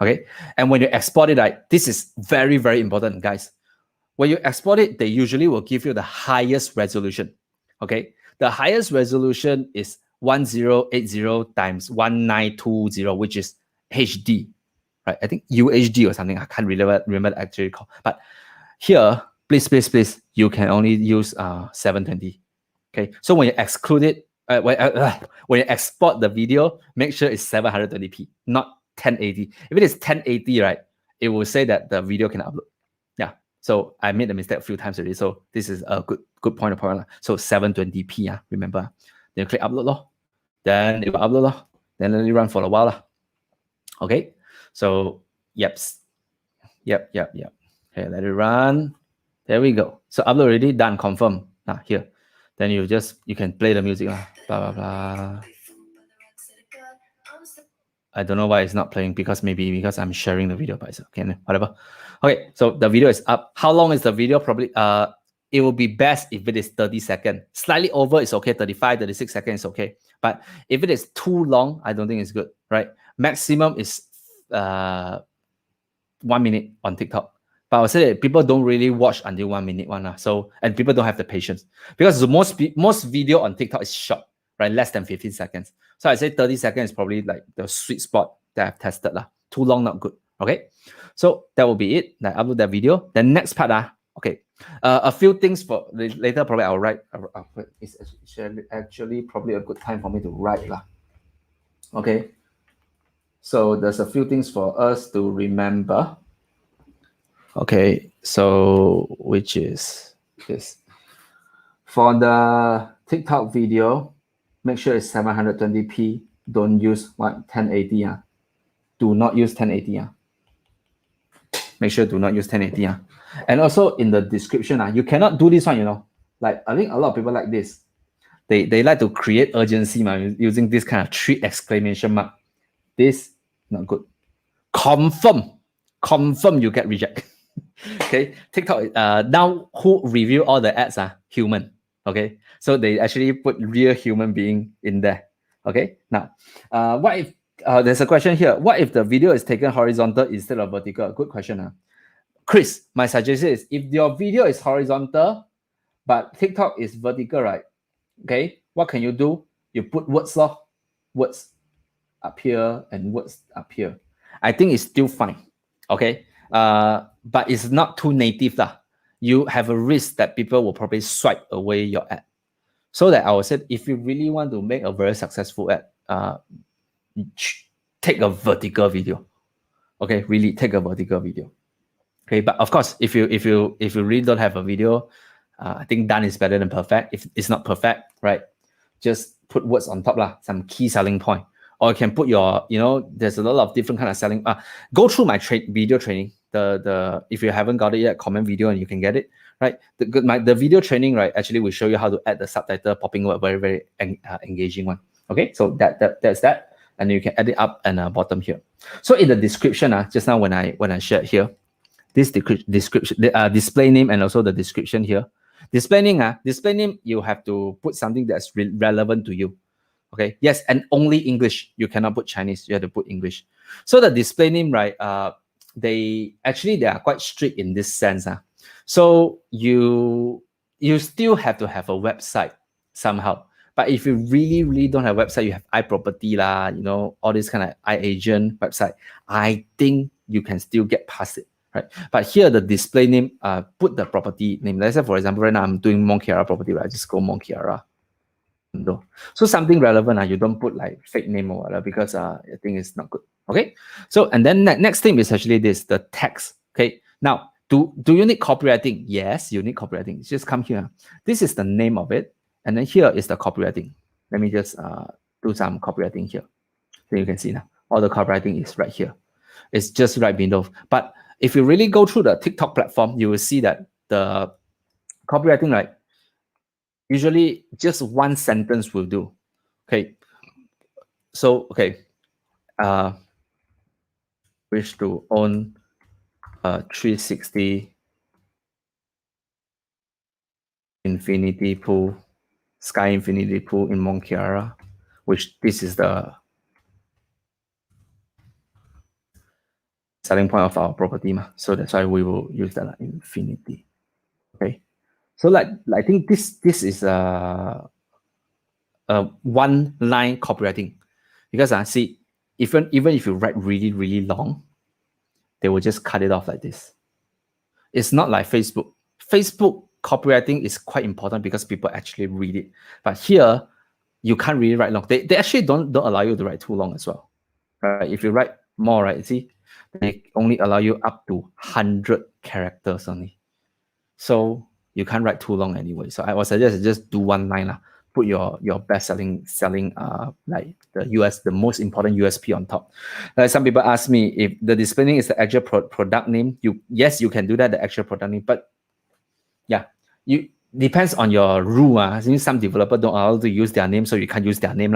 Okay, and when you export it, like this is very, very important, guys. When you export it, they usually will give you the highest resolution. Okay, the highest resolution is 1080 times 1920, which is HD, right? I think UHD or something. I can't really remember actually call. But here, please, you can only use 720. Okay, so when you exclude it, when you export the video, make sure it's 720p, not 1080. If it is 1080, right, it will say that the video can upload. Yeah. So I made the mistake a few times already. So this is a good point of point. So 720p, remember. Then you click upload law. Then it will upload law. Then let it run for a while. Okay. So yep. Okay, let it run. There we go. So upload already done, confirm. Now here. Then you can play the music. Blah blah blah. I don't know why it's not playing, because I'm sharing the video by itself. Okay, whatever. Okay, so the video is up. How long is the video? Probably it will be best if it is 30 seconds. Slightly over is okay, 35, 36 seconds is okay. But if it is too long, I don't think it's good, right? Maximum is 1 minute on TikTok. But I would say that people don't really watch until 1 minute one. So, and people don't have the patience, because most video on TikTok is short, right? Less than 15 seconds. So I say 30 seconds is probably like the sweet spot that I've tested. Too long, not good. Okay. So that will be it. I upload that video. The next part, okay. A few things for later, probably I'll write. It's actually probably a good time for me to write. Okay. So there's a few things for us to remember. Okay, so which is this. For the TikTok video, make sure it's 720p. Don't use 1080. Do not use 1080. Make sure do not use 1080. And also in the description, you cannot do this one, Like I think a lot of people like this. They like to create urgency using this kind of 3 exclamation mark. This not good. Confirm you get rejected. Okay, TikTok now who review all the ads are human. Okay, so they actually put real human being in there. Okay, now what if there's a question here, what if the video is taken horizontal instead of vertical? Good question. Chris, my suggestion is if your video is horizontal, but TikTok is vertical, right? Okay, what can you do? You put words, words up here and words up here. I think it's still fine. Okay, but it's not too native lah. You have a risk that people will probably swipe away your ad. So that I would say, if you really want to make a very successful ad, take a vertical video. Okay, really take a vertical video. Okay, but of course, if you really don't have a video, I think done is better than perfect. If it's not perfect, right, just put words on top lah, some key selling point, or you can put your, there's a lot of different kind of selling. Go through my video training. The if you haven't got it yet, comment video and you can get it. Right, the video training, right, actually will show you how to add the subtitle popping word, very very engaging one. Okay, so that's that, and you can add it up and bottom here. So in the description, just now when I shared here, this description, display name and also the description here. Display name, you have to put something that's relevant to you. Okay, yes, and only English. You cannot put Chinese. You have to put English. So the display name, right? They are quite strict in this sense. So you still have to have a website somehow. But if you really don't have a website, you have iProperty lah, all this kind of iAgent website, I think you can still get past it, right? But here the display name, put the property name. Let's say, for example, right now I'm doing Mont Kiara property, right? I just go Mont Kiara. So something relevant, you don't put like fake name or whatever, because I think it's not good. Okay. So and then next thing is actually this, the text. Okay. Now, do you need copywriting? Yes, you need copywriting. Just come here. This is the name of it. And then here is the copywriting. Let me just do some copywriting here. So you can see now, all the copywriting is right here. It's just right below. But if you really go through the TikTok platform, you will see that the copywriting, right, usually just one sentence will do. Okay. So, okay. Wish to own a 360 infinity pool, sky infinity pool in Mont Kiara, which this is the selling point of our property. So that's why we will use that infinity. Okay. So I think this is a one line copywriting, because see, even if you write really long, they will just cut it off like this. It's not like Facebook. Facebook copywriting is quite important because people actually read it. But here, you can't really write long. They actually don't allow you to write too long as well. Right? If you write more, right, see, they only allow you up to 100 characters only. So you can't write too long anyway. So I would suggest just do one line. Put your best selling like the most important USP on top. Like some people ask me if the display name is the actual product name. Yes, you can do that, the actual product name, but yeah, you depends on your rule. Some developer don't allow you to use their name, so you can't use their name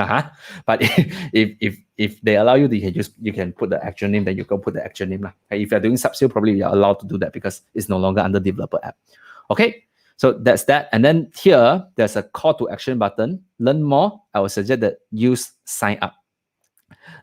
But if they allow you, you can put the actual name, then you go put the actual name If you're doing sub-sale, probably you're allowed to do that because it's no longer under developer app. Okay. So that's that. And then here, there's a call to action button. Learn more. I would suggest that use sign up.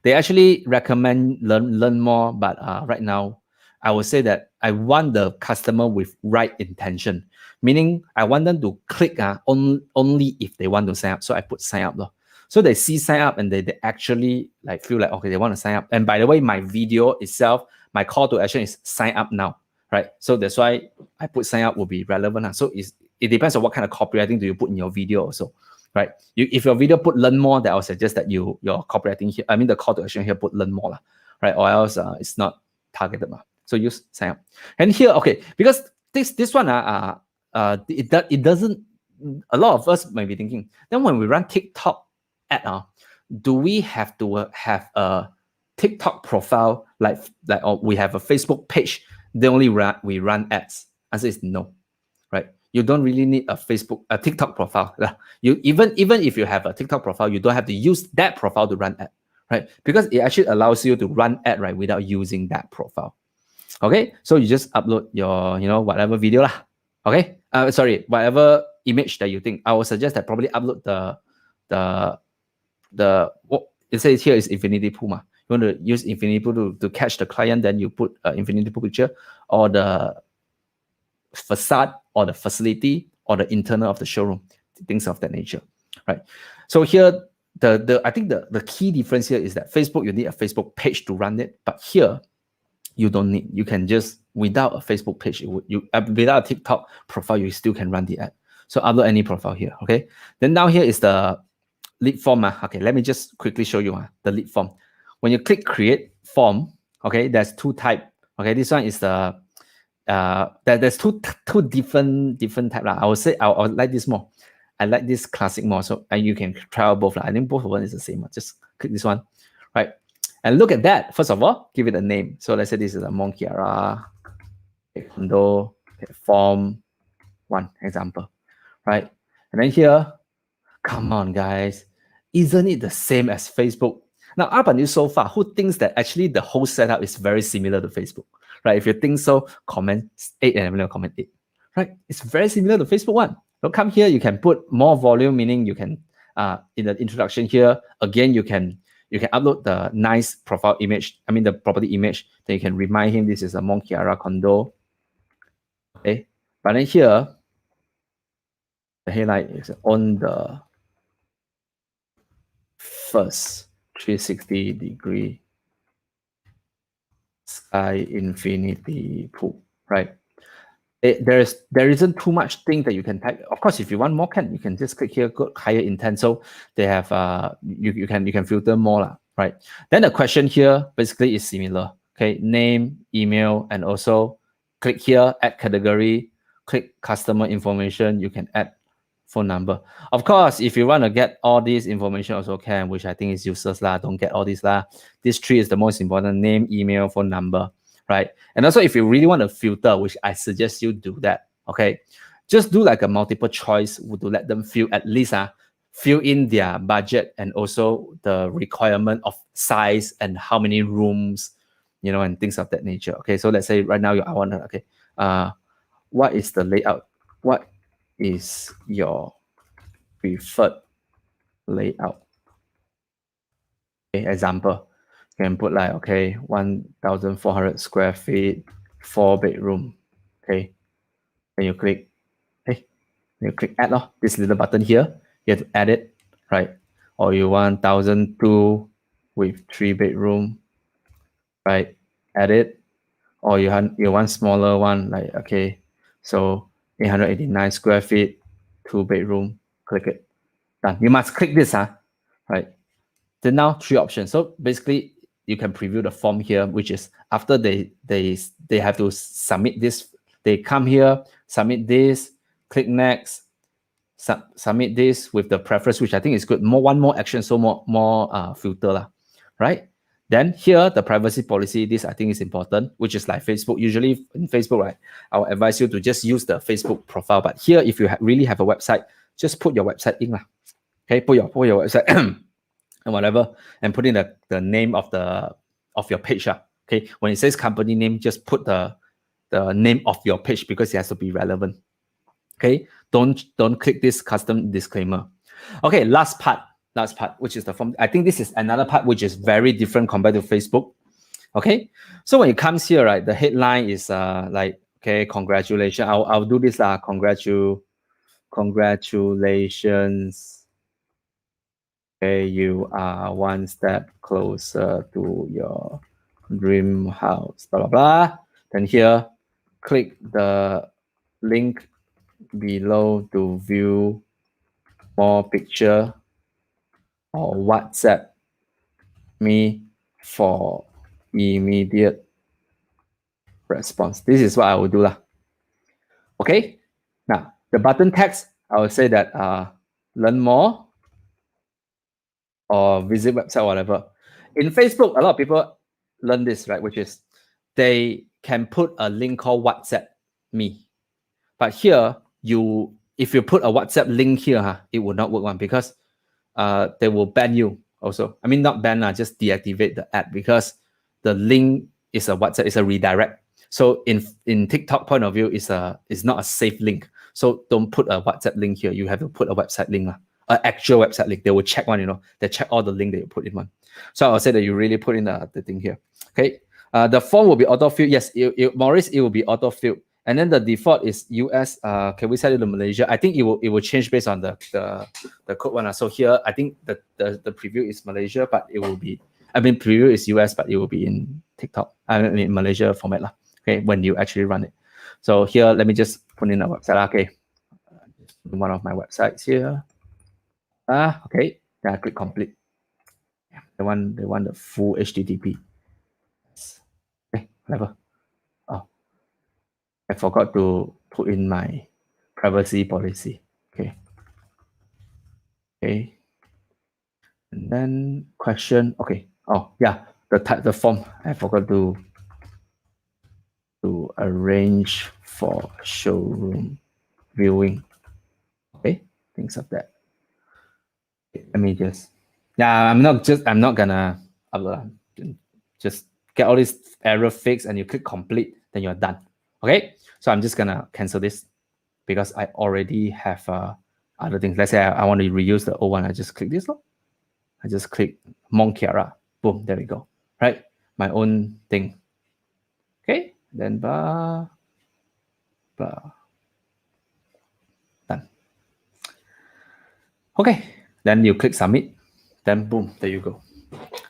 They actually recommend learn more, but right now, I would say that I want the customer with right intention. Meaning, I want them to click only if they want to sign up. So I put sign up. So they see sign up and they actually feel like, okay, they want to sign up. And by the way, my video itself, my call to action is sign up now. Right, so that's why I put sign up will be relevant. So it depends on what kind of copywriting do you put in your video also, right? If your video put learn more, then I would suggest that your copywriting here, the call to action here put learn more, right? Or else it's not targeted. So use sign up. And here, okay, because this one it doesn't. A lot of us might be thinking, then when we run TikTok ad, do we have to have a TikTok profile or we have a Facebook page? We run ads. Answer is no, right? You don't really need a TikTok profile. You even if you have a TikTok profile, you don't have to use that profile to run ad, right? Because it actually allows you to run ad without using that profile. Okay, so you just upload your whatever video Okay, whatever image that you think. I would suggest that probably upload the what it says here is infinity pool. You want to use Infinity Pool to catch the client, then you put Infinity Pool picture, or the facade, or the facility, or the internal of the showroom, things of that nature, right? So here, I think the key difference here is that Facebook, you need a Facebook page to run it, but here you don't need. You can just, without a Facebook page, without a TikTok profile, you still can run the ad. So upload any profile here, okay? Then now here is the lead form. Okay, let me just quickly show you the lead form. When you click create form, okay, there's two type. Okay, this one is the there's two different type. I would say I would like this more. I like this classic more. So you can try out both. I think both of them is the same. Just click this one, right? And look at that. First of all, give it a name. So let's say this is a Mont Kiara condo form 1 example, right? And then here, come on, guys, isn't it the same as Facebook? Now, up until so far, who thinks that actually the whole setup is very similar to Facebook, right? If you think so, comment 8 and let me know comment 8, right? It's very similar to Facebook one. So come here, you can put more volume, meaning you can, in the introduction here, again, you can upload the nice profile image, I mean the property image, then you can remind him this is a Mont Kiara condo, okay? But then here, the headline is on the first 360-degree sky infinity pool, right? There isn't too much thing that you can type. Of course, if you want more, you can just click here, go higher intent. So they have you can filter more, right? Then the question here basically is similar. Okay, name, email, and also click here, add category, click customer information. You can add phone number. Of course, if you want to get all this information, also can, which I think is useless lah. Don't get all this lah. This three is the most important: name, email, phone number. Right? And also, if you really want to filter, which I suggest you do that, okay, just do like a multiple choice to let them fill at least fill in their budget and also the requirement of size and how many rooms, you know, and things of that nature. Okay, so let's say right now I want to, okay, what is the layout? What is your preferred layout? Okay, example. You can put like, okay, 1,400 square feet, 4-bedroom. Okay. Then you click, hey, you click add this little button here. You have to add it, right? Or you want 1,002 with 3-bedroom, right? Add it. Or you want smaller one, like, okay, so 889 square feet, 2-bedroom. Click it. Done. You must click this, right? Then now 3 options. So basically, you can preview the form here, which is after they have to submit this. They come here, submit this, click next, submit this with the preference, which I think is good. One more action, so more filter, right? Then here, the privacy policy, this I think is important, which is like Facebook. Usually in Facebook, right, I will advise you to just use the Facebook profile. But here, if you really have a website, just put your website in. Okay, put your website and whatever, and put in the name of your page. Okay, when it says company name, just put the name of your page because it has to be relevant. Okay, don't click this custom disclaimer. Okay, last part, which is the form. I think this is another part which is very different compared to Facebook. Okay, so when it comes here, right, the headline is like, okay, congratulations. I'll do this congratulations. Okay, you are one step closer to your dream house, blah, blah, blah. Then here, click the link below to view more picture or WhatsApp me for immediate response. This is what I will do. Okay, now the button text, I will say that learn more or visit website, whatever. In Facebook, a lot of people learn this, right? Which is they can put a link called WhatsApp me. But here, if you put a WhatsApp link here, it will not work because they will ban you also. I mean, not ban, just deactivate the ad because the link is a WhatsApp, it's a redirect. So in TikTok point of view, it's not a safe link. So don't put a WhatsApp link here. You have to put a website link. an actual website link. They will check one, they check all the link that you put in one. So I'll say that you really put in the thing here. Okay. The form will be auto-filled. Yes, Maurice, it will be auto-filled. And then the default is US. Can we set it to Malaysia? I think it will change based on the code one. So here, I think the preview is Malaysia, but it will be, preview is US, but it will be in TikTok, Malaysia format lah. Okay, when you actually run it. So here, let me just put in a website. Okay, one of my websites here. Okay, then I click complete. Yeah, they want the full HTTP. Okay, whatever. Oh, I forgot to put in my privacy policy. Okay. Okay. And then question. Okay. Oh yeah, the form. I forgot to arrange for showroom viewing. Okay, things of that. Let me just. Yeah, I'm not gonna upload. Just get all this error fixed, and you click complete, then you're done. Okay, so I'm just gonna cancel this because I already have other things. Let's say I want to reuse the old one. I just click this. I just click Monkiara. Boom, there we go. Right, my own thing. Okay, then blah. Done. Okay, then you click submit. Then boom, there you go.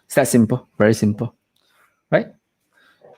It's that simple, very simple, right?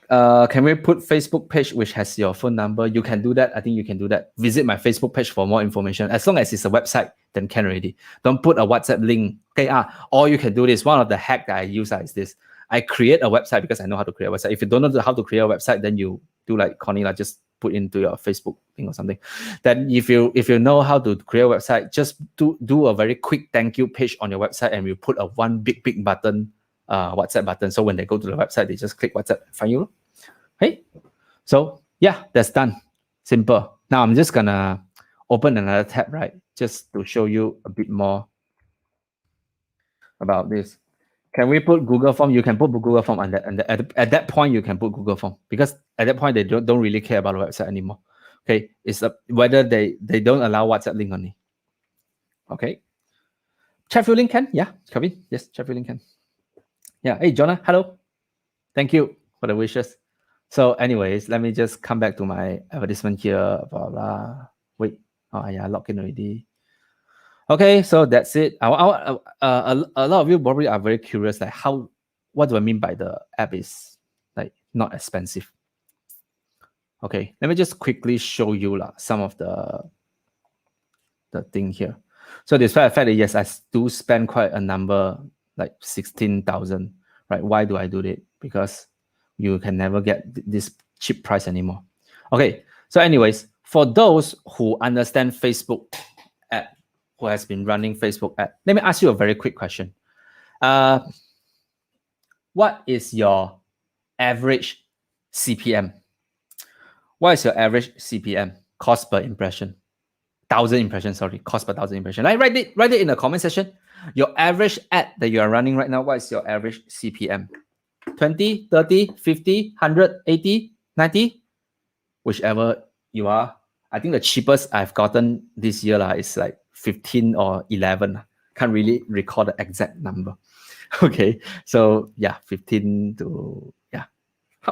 Can we put Facebook page which has your phone number? You can do that. I think you can do that. Visit my Facebook page for more information. As long as it's a website, then can already. Don't put a WhatsApp link. Okay, or you can do this. One of the hack that I use is this. I create a website because I know how to create a website. If you don't know how to create a website, then you do like Connie, just put into your Facebook thing or something. Then if you know how to create a website, just do a very quick thank you page on your website, and you put a one big button, WhatsApp button. So when they go to the website, they just click WhatsApp and find you. Okay, so yeah, that's done. Simple. Now I'm just gonna open another tab, right? Just to show you a bit more about this. Can we put Google Form? You can put Google Form on that, and at that point you can put Google Form, because at that point they don't really care about the website anymore. Okay, it's whether they don't allow WhatsApp link only. Okay, chat view link can, yeah, Kevin, yes, chat view link can. Yeah, hey Jonah, hello, thank you for the wishes. So anyways, let me just come back to my advertisement here. Blah, blah. Wait, oh yeah, log in already. Okay, so that's it. A lot of you probably are very curious, like what do I mean by the app is like not expensive? Okay, let me just quickly show you some of the thing here. So despite the fact that yes, I do spend quite a number, like 16,000, right? Why do I do it? Because you can never get this cheap price anymore. Okay, so anyways, for those who understand Facebook app, who has been running Facebook app, let me ask you a very quick question. What is your average CPM? What is your average CPM, cost per impression? 1,000 impressions, sorry, cost per 1,000 impression. Write it in the comment section. Your average ad that you are running right now, what is your average CPM? 20, 30, 50, 100, 80, 90, whichever you are. I think the cheapest I've gotten this year is like 15 or 11. Can't really recall the exact number. Okay, so yeah, 15 to, yeah.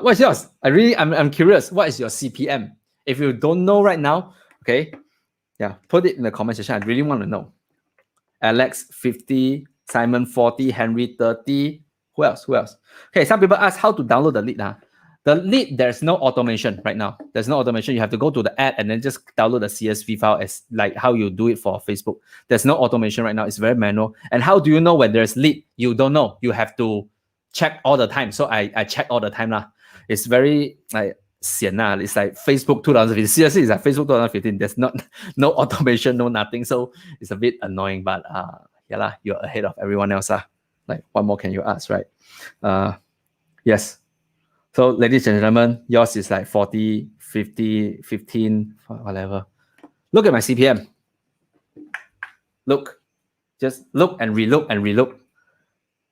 What's yours? I'm curious. What is your CPM? If you don't know right now, okay, yeah, put it in the comment section. I really want to know. Alex 50, Simon 40, Henry 30. Who else? Okay, some people ask how to download the lead. The lead, there's no automation right now. There's no automation. You have to go to the ad and then just download the CSV file as like how you do it for Facebook. There's no automation right now. It's very manual. And how do you know when there's lead? You don't know. You have to check all the time. So I check all the time. It's very like sian. It's like Facebook 2015. Seriously, it's like Facebook 2015. There's no automation, no nothing. So it's a bit annoying, but yeah, you're ahead of everyone else. Like, what more can you ask, right? Yes. So, ladies and gentlemen, yours is like 40, 50, 15, whatever. Look at my CPM. Look. Just look and relook and relook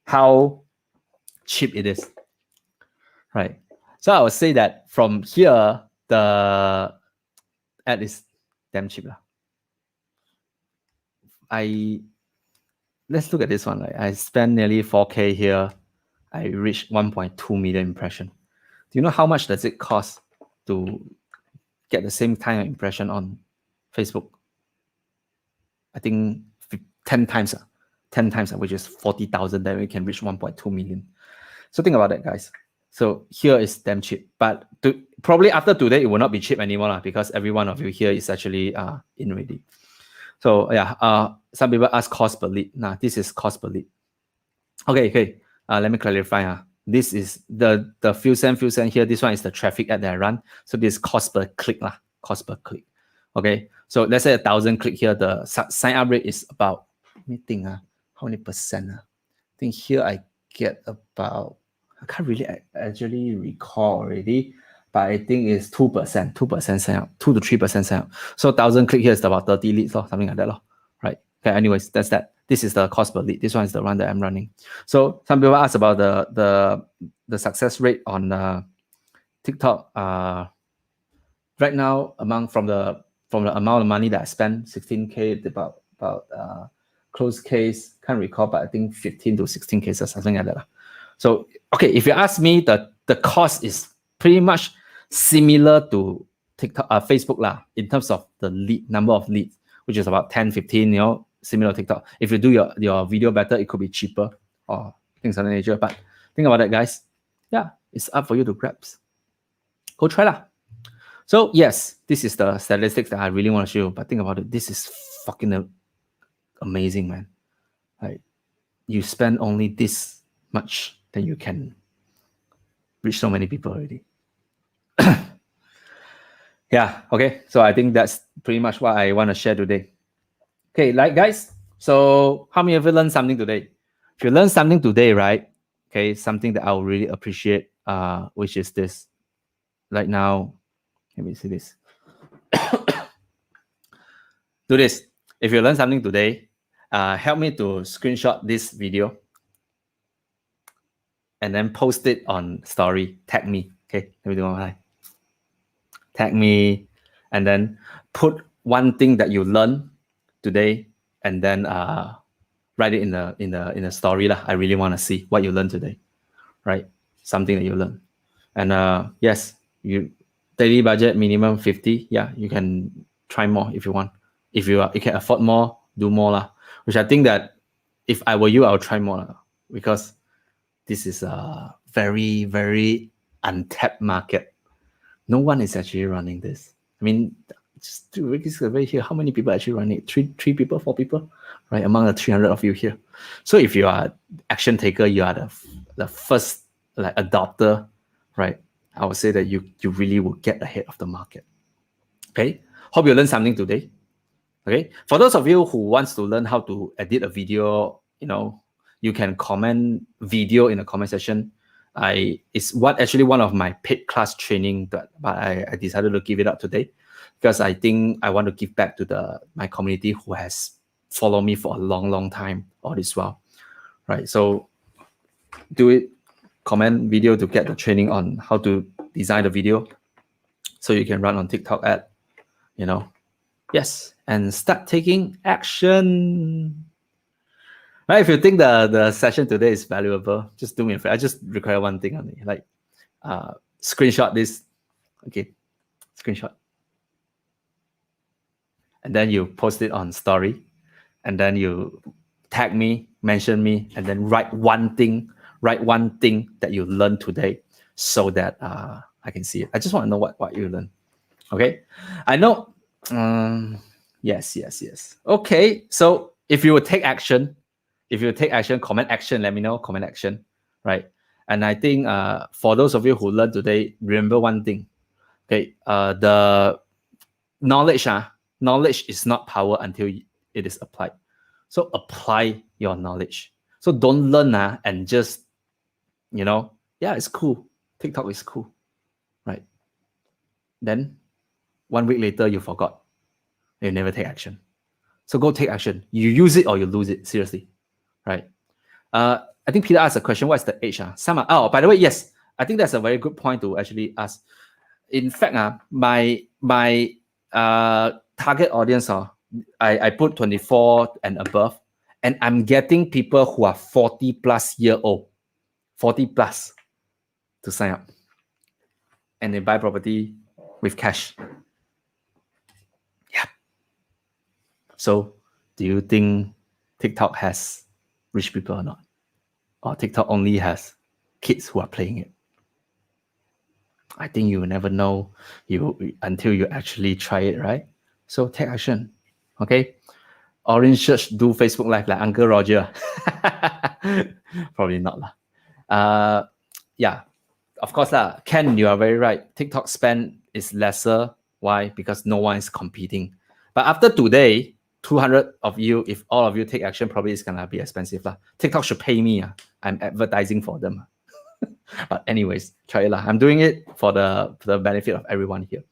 how cheap it is. Right. So, I would say that from here, the ad is damn cheap. I let's look at this one. Right? I spent nearly 4K here. I reached 1.2 million impression. Do you know how much does it cost to get the same kind of impression on Facebook? I think 10 times, 10 times, which is 40,000, then we can reach 1.2 million. So think about that, guys. So here is damn cheap, but probably after today, it will not be cheap anymore because every one of you here is actually in already. So yeah, some people ask cost per lead. Nah, this is cost per lead. Okay. Let me clarify. This is the few cent here. This one is the traffic ad that I run. So this is cost per click lah. Cost per click. Okay. So let's say 1,000 click here. The sign up rate is about, let me think. How many percent? I think here I get about, I can't really actually recall already, but I think it's 2%, 2% sign up, 2 to 3% sign up. So 1,000 click here is about 30 leads or something like that, right? Okay. Anyways, that's that. This is the cost per lead. This one is the one that I'm running. So some people ask about the success rate on TikTok. Right now, from the amount of money that I spent, 16K, about close case, can't recall, but I think 15 to 16 cases, something like that. So okay, if you ask me, the cost is pretty much similar to TikTok, Facebook lah, in terms of the number of leads, which is about 10, 15, similar to TikTok. If you do your video better, it could be cheaper or things of that nature. But think about that, guys. Yeah, it's up for you to grasp. Go try lah. So yes, this is the statistics that I really want to show you. But think about it. This is fucking amazing, man. Like, you spend only this much, then you can reach so many people already. Yeah, okay. So I think that's pretty much what I want to share today. Okay, guys, so how many of you learned something today? If you learned something today, right? Okay, something that I will really appreciate, which is this. Right now, let me see this. Do this. If you learned something today, help me to screenshot this video and then post it on story. Tag me. Okay, let me do one. Tag me, and then put one thing that you learned today, and then write it in the story lah. I really want to see what you learned today, right? Something that you learned, and yes, you daily budget minimum 50. Yeah, you can try more if you want. If you can afford more, do more lah. Which I think that if I were you, I would try more lah, because this is a very, very untapped market. No one is actually running this. I mean, just to make this survey here, how many people actually run it? Three people, 4 people, right? Among the 300 of you here. So if you are action taker, you are the first adopter, right? I would say that you really will get ahead of the market. Okay. Hope you learned something today. Okay. For those of you who wants to learn how to edit a video, you can comment video in the comment section. It's actually one of my paid class training, but I decided to give it up today because I think I want to give back to my community who has followed me for a long, long time all this while, right? So do it, comment video to get the training on how to design the video so you can run on TikTok ad, yes, and start taking action. Right, if you think the session today is valuable, just do me a favor. I just require one thing only, like screenshot this. Okay, screenshot. And then you post it on story. And then you tag me, mention me, and then write one thing that you learned today so that I can see it. I just want to know what you learned. Okay, I know. Yes. Okay, so if you would take action, comment action, let me know, comment action, right? And I think for those of you who learned today, remember one thing, okay? The knowledge is not power until it is applied. So apply your knowledge. So don't learn and just, yeah, it's cool. TikTok is cool, right? Then 1 week later, you forgot. You never take action. So go take action. You use it or you lose it, seriously. Right. I think Peter asked a question. What's the age? By the way, yes, I think that's a very good point to actually ask. In fact, my target audience, I put 24 and above, And I'm getting people who are 40 plus year old, 40 plus to sign up. And they buy property with cash. Yeah. So do you think TikTok has rich people or not? Or TikTok only has kids who are playing it? I think you will never know until you actually try it, right? So take action, okay? Orange Church do Facebook Live like Uncle Roger. Probably not lah. Yeah, of course lah. Ken, you are very right. TikTok spend is lesser. Why? Because no one is competing. But after today, 200 of you, if all of you take action, probably it's gonna be expensive lah. TikTok should pay me. I'm advertising for them. But anyways, try it lah. I'm doing it for the benefit of everyone here.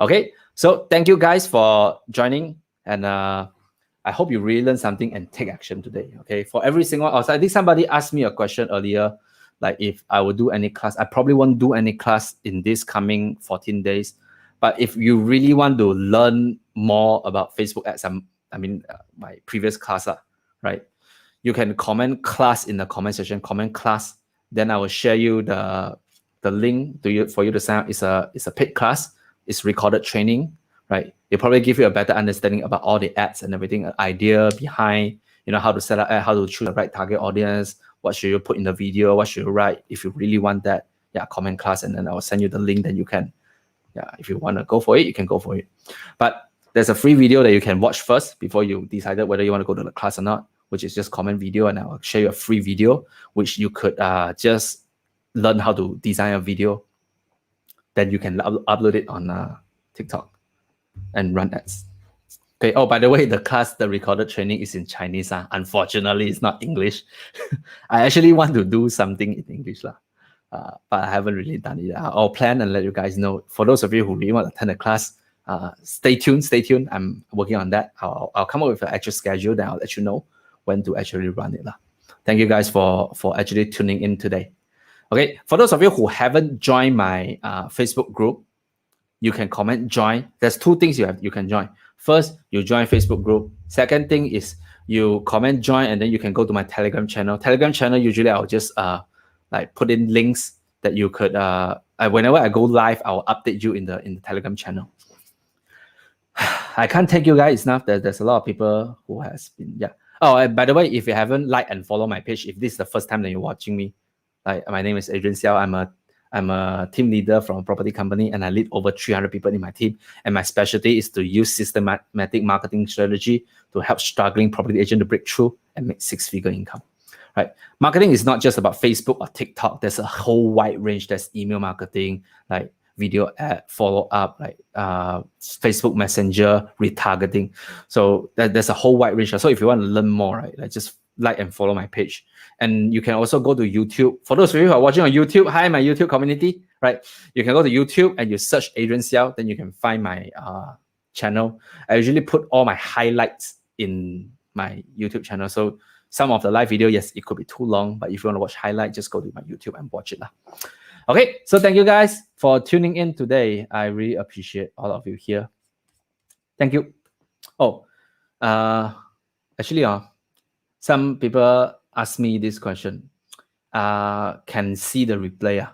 Okay, so thank you guys for joining, and I hope you really learned something and take action today. Okay, for every single also, I think somebody asked me a question earlier, like if I would do any class. I probably won't do any class in this coming 14 days. But if you really want to learn more about Facebook ads, my previous class, right? You can comment class in the comment section, comment class. Then I will share you the link for you to sign up. It's a paid class. It's recorded training, right? It'll probably give you a better understanding about all the ads and everything, an idea behind, how to set up ad, how to choose the right target audience, what should you put in the video, what should you write. If you really want that, yeah, comment class, and then I will send you the link. Then you can, yeah, if you want to go for it, you can go for it. But there's a free video that you can watch first before you decided whether you want to go to the class or not, which is just comment video, and I'll share you a free video which you could just learn how to design a video. Then you can upload it on TikTok and run ads. Okay. Oh, by the way, the class, the recorded training is in Chinese. Unfortunately, it's not English. I actually want to do something in English, but I haven't really done it. I'll plan and let you guys know. For those of you who really want to attend the class, stay tuned. I'm working on that. I'll come up with an actual schedule, then I'll let you know when to actually run it. Thank you guys for actually tuning in today. Okay, for those of you who haven't joined my Facebook group, you can comment join. There's two things you can join. First, you join Facebook group. Second thing is you comment join, and then you can go to my Telegram channel. Telegram channel, usually I'll just like put in links that you could whenever I go live, I'll update you in the Telegram channel. I can't thank you guys enough. There's a lot of people who has been, yeah. Oh, and by the way, if you haven't liked and follow my page, if this is the first time that you're watching me, like, my name is Adrian Xiao. I'm a team leader from a property company, and I lead over 300 people in my team. And my specialty is to use systematic marketing strategy to help struggling property agent to break through and make six-figure income. Right? Marketing is not just about Facebook or TikTok. There's a whole wide range. There's email marketing, like video ad, follow up, like Facebook Messenger, retargeting. So there's a whole wide range. So if you want to learn more, right, like just like and follow my page. And you can also go to YouTube. For those of you who are watching on YouTube, hi, my YouTube community, right? You can go to YouTube and you search Adrian Xiao, then you can find my channel. I usually put all my highlights in my YouTube channel. So some of the live video, yes, it could be too long, but if you want to watch highlight, just go to my YouTube and watch it. Okay, so thank you guys for tuning in today. I really appreciate all of you here. Thank you. Oh, actually, some people ask me this question. Can see the replay.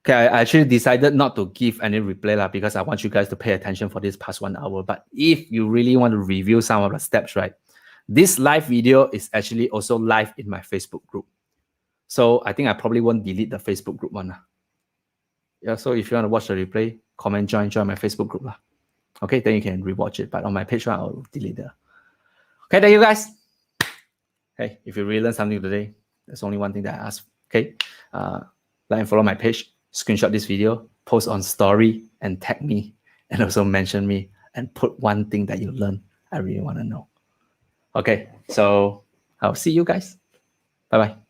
Okay, I actually decided not to give any replay because I want you guys to pay attention for this past 1 hour. But if you really want to review some of the steps, right, this live video is actually also live in my Facebook group. So I think I probably won't delete the Facebook group one. Yeah, so if you want to watch the replay, comment join my Facebook group. Okay, then you can rewatch it. But on my page, I'll delete it. Okay, thank you guys. Hey, if you really learned something today, there's only one thing that I ask. Okay, like and follow my page, screenshot this video, post on story, and tag me, and also mention me, and put one thing that you learned. I really want to know. Okay, so I'll see you guys. Bye-bye.